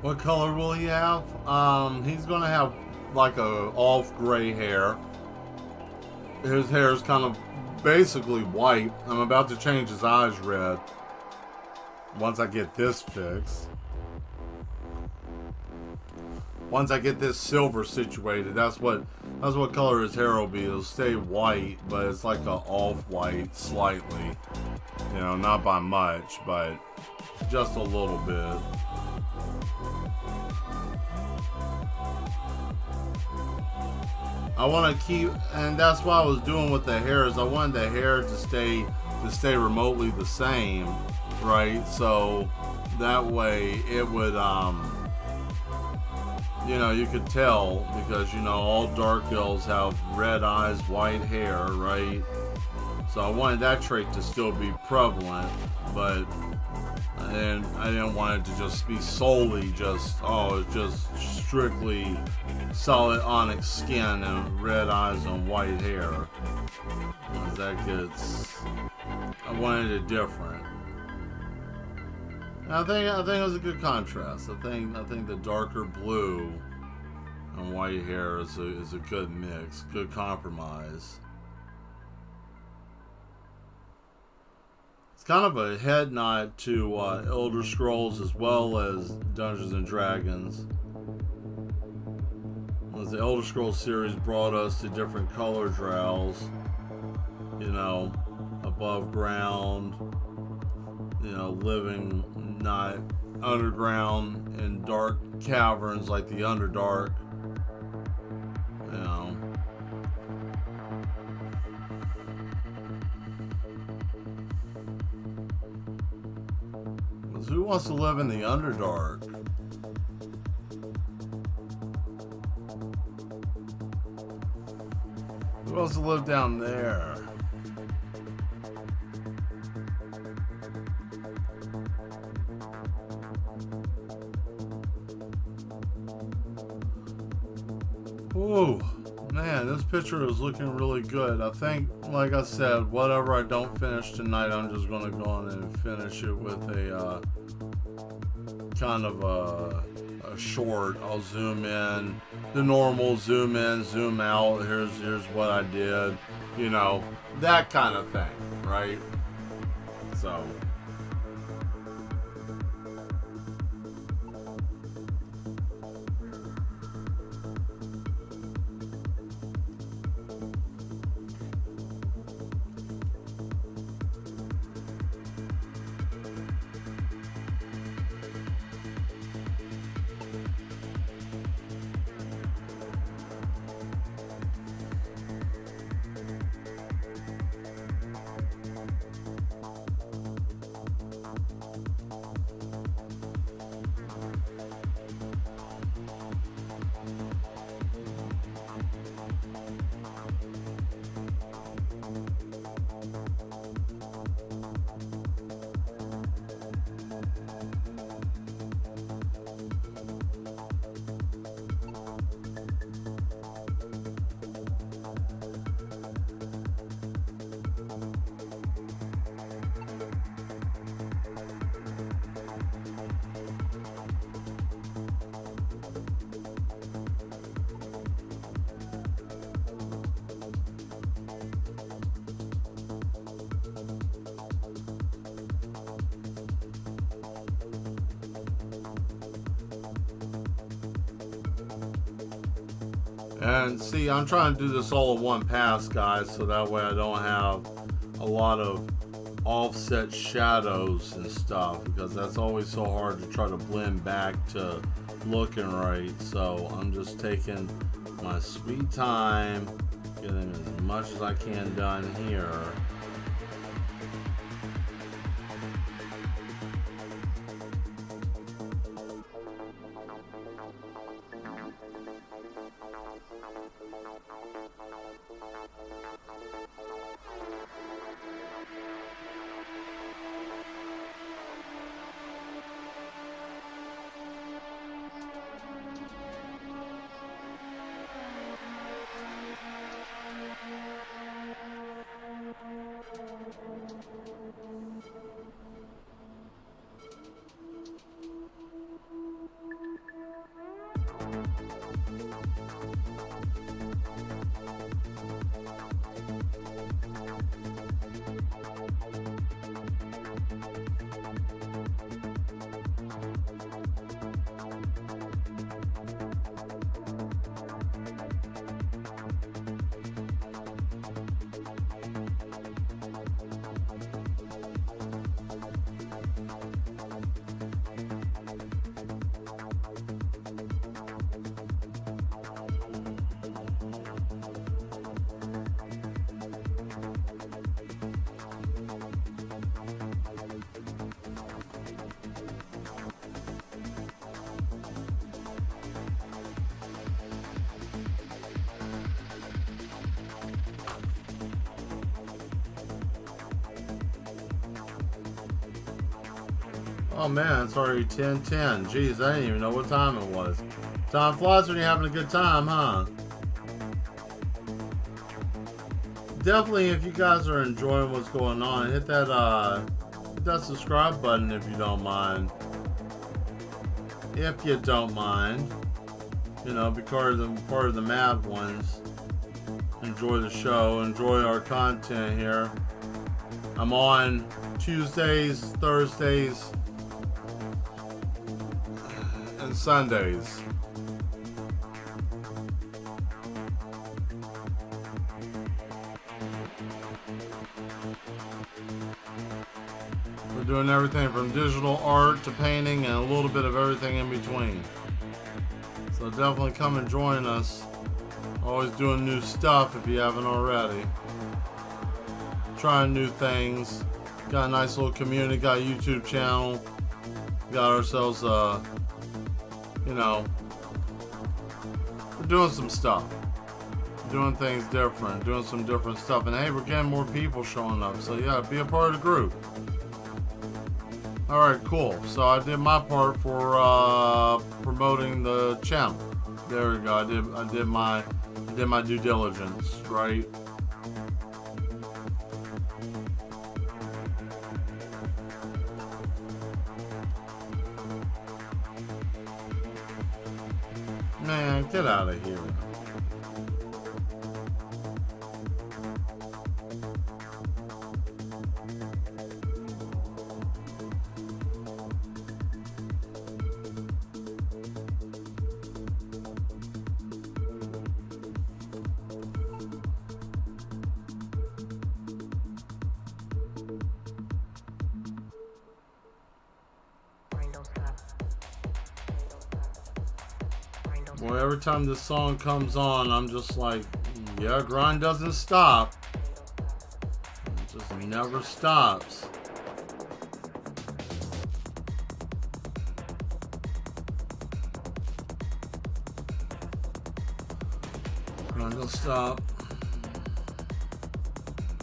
What color will he have? He's gonna have like a off gray hair. His hair is kind of basically white. I'm about to change his eyes red once I get this fixed. Once I get this silver situated, that's what color his hair will be. It'll stay white, but it's like a off-white slightly. You know, not by much, but just a little bit. I want to keep, and that's what I was doing with the hair, is I wanted the hair to stay remotely the same, right? So that way it would, you know, you could tell, because, you know, all dark elves have red eyes, white hair, right? So I wanted that trait to still be prevalent, but I didn't want it to just be solely just strictly solid onyx skin and red eyes and white hair. Because that gets, I wanted it different. I think it was a good contrast. I think the darker blue and white hair is a good mix, good compromise. It's kind of a head nod to Elder Scrolls as well as Dungeons and Dragons. As the Elder Scrolls series brought us to different color drows, you know, above ground, you know, living not underground in dark caverns like the Underdark, you know. Because who wants to live in the Underdark? Who wants to live down there? Ooh, man, this picture is looking really good. I think, like I said, whatever I don't finish tonight, I'm just going to go on and finish it with a kind of a short. I'll zoom in, the normal zoom in, zoom out. Here's what I did, you know, that kind of thing, right? So. And see, I'm trying to do this all in one pass, guys, so that way I don't have a lot of offset shadows and stuff, because that's always so hard to try to blend back to looking right. So I'm just taking my sweet time, getting as much as I can done here. Oh man, it's already 10:10. Jeez, I didn't even know what time it was. Time flies when you're having a good time, huh? Definitely, if you guys are enjoying what's going on, hit that hit that subscribe button if you don't mind. If you don't mind, you know, be part of the mad ones. Enjoy the show, enjoy our content here. I'm on Tuesdays, Thursdays, and Sundays. We're doing everything from digital art to painting and a little bit of everything in between. So definitely come and join us. Always doing new stuff if you haven't already. Trying new things. Got a nice little community, got a YouTube channel. Got ourselves you know, we're doing some stuff. Doing things different, doing some different stuff. And hey, we're getting more people showing up. So yeah, be a part of the group. Alright, cool. So I did my part for promoting the channel. There we go. I did my due diligence, right? Man, get out of here. Well, every time this song comes on, I'm just like, yeah, grind doesn't stop. It just never stops. Grind don't stop.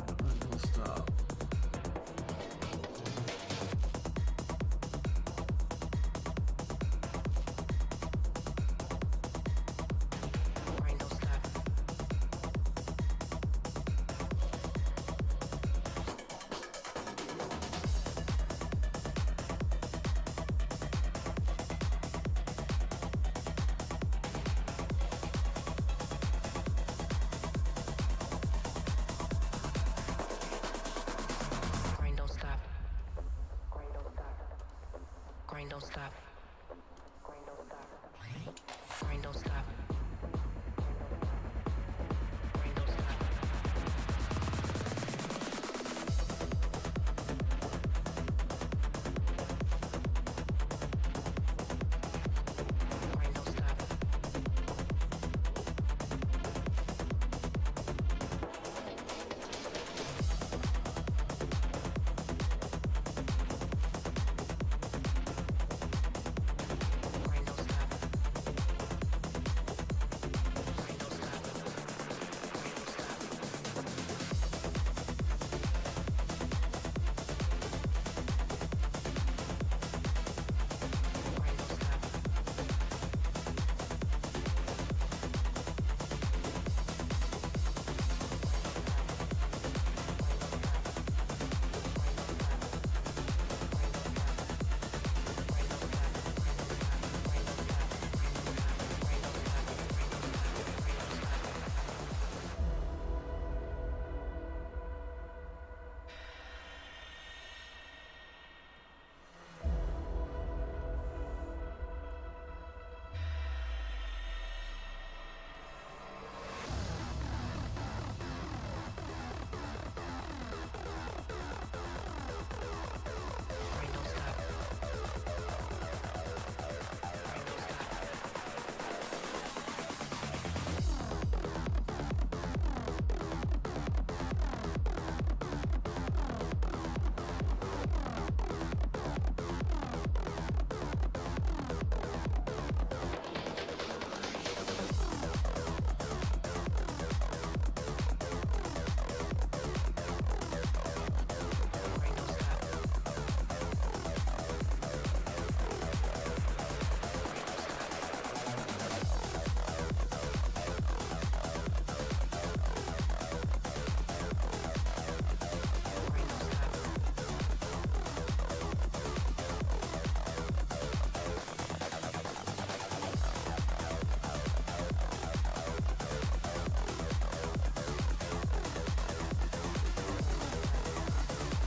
Grind don't stop.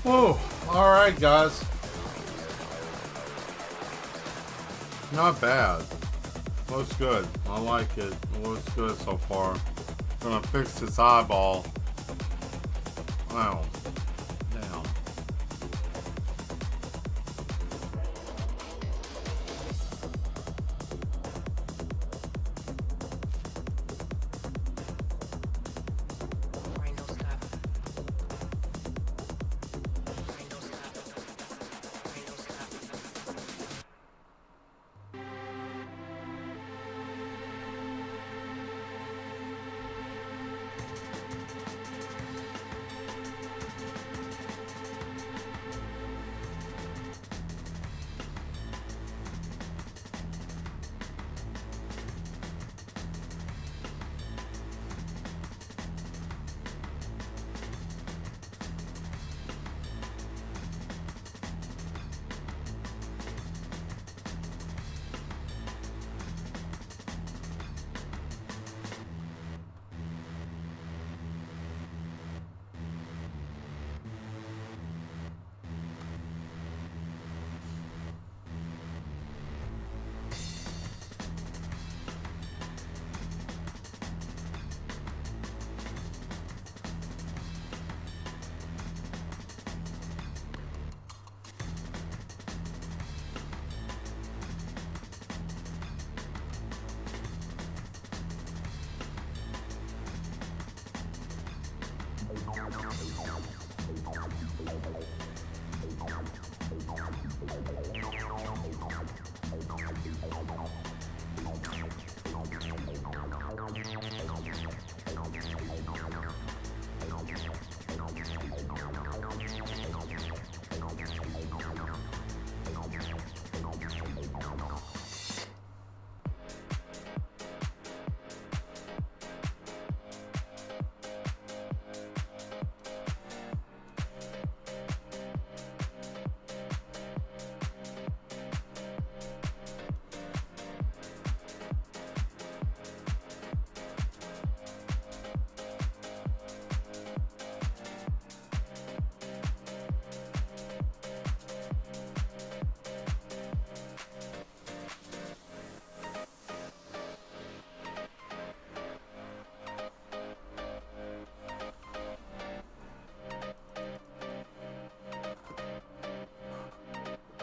Oh, alright guys. Not bad. Looks good. I like it. It looks good so far. Gonna fix this eyeball. Wow. Damn.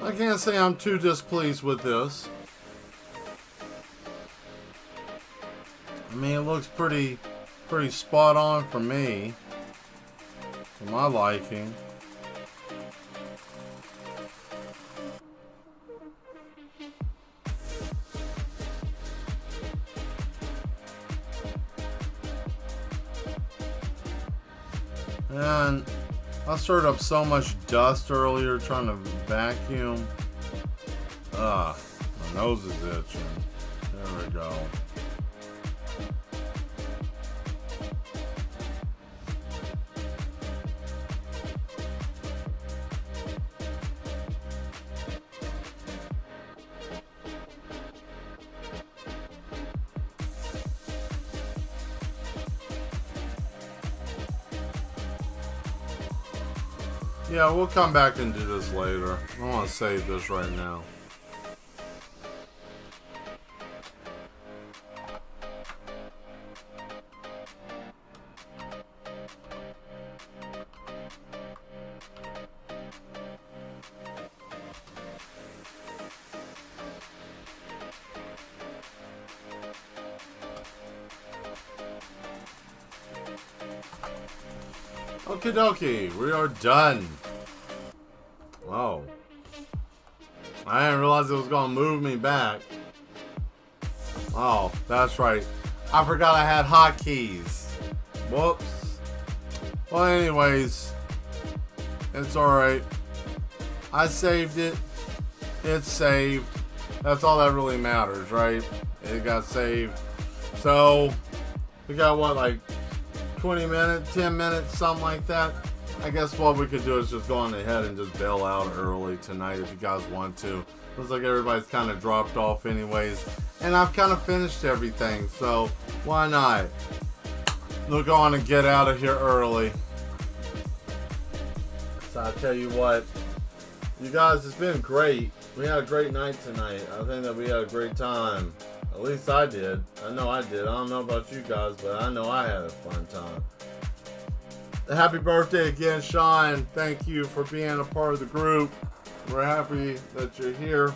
I can't say I'm too displeased with this. I mean, it looks pretty spot on for me, for my liking. And I stirred up so much dust earlier trying to vacuum. My nose is itching. There we go. Yeah, we'll come back and do this later. I want to save this right now. Okie dokie, we are done. Whoa. I didn't realize it was going to move me back. Oh, that's right. I forgot I had hotkeys. Whoops. Well, anyways, it's alright. I saved it. It's saved. That's all that really matters, right? It got saved. So, we got what, like 20 minutes, 10 minutes, something like that. I guess what we could do is just go on ahead and just bail out early tonight if you guys want to. Looks like everybody's kind of dropped off anyways. And I've kind of finished everything, so why not? We'll go on and get out of here early. So I tell you what, you guys, it's been great. We had a great night tonight. I think that we had a great time. At least I did. I know I did. I don't know about you guys, but I know I had a fun time. Happy birthday again, Sean. Thank you for being a part of the group. We're happy that you're here.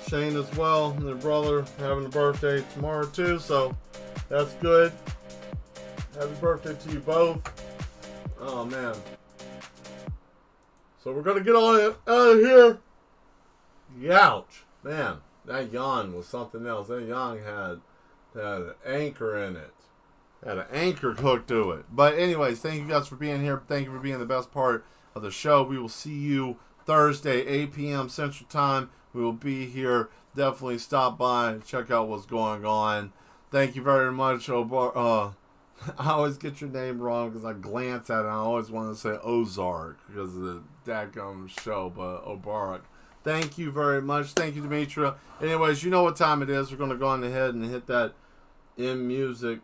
Shane as well, and their brother, having a birthday tomorrow too, so that's good. Happy birthday to you both. Oh man. So we're gonna get on out of here. Youch. Man, that yawn was something else. That yawn had an anchor in it. Had an anchor hooked to it. But anyways, thank you guys for being here. Thank you for being the best part of the show. We will see you Thursday, 8 p.m. Central Time. We will be here. Definitely stop by and check out what's going on. Thank you very much, I always get your name wrong because I glance at it. I always want to say Ozark because of the dadgum show, but Obarak. Thank you very much. Thank you, Demetria. Anyways, you know what time it is. We're going to go on ahead and hit that in music.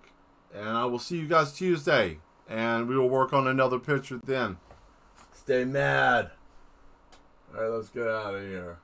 And I will see you guys Tuesday. And we will work on another picture then. Stay mad. Alright, let's get out of here.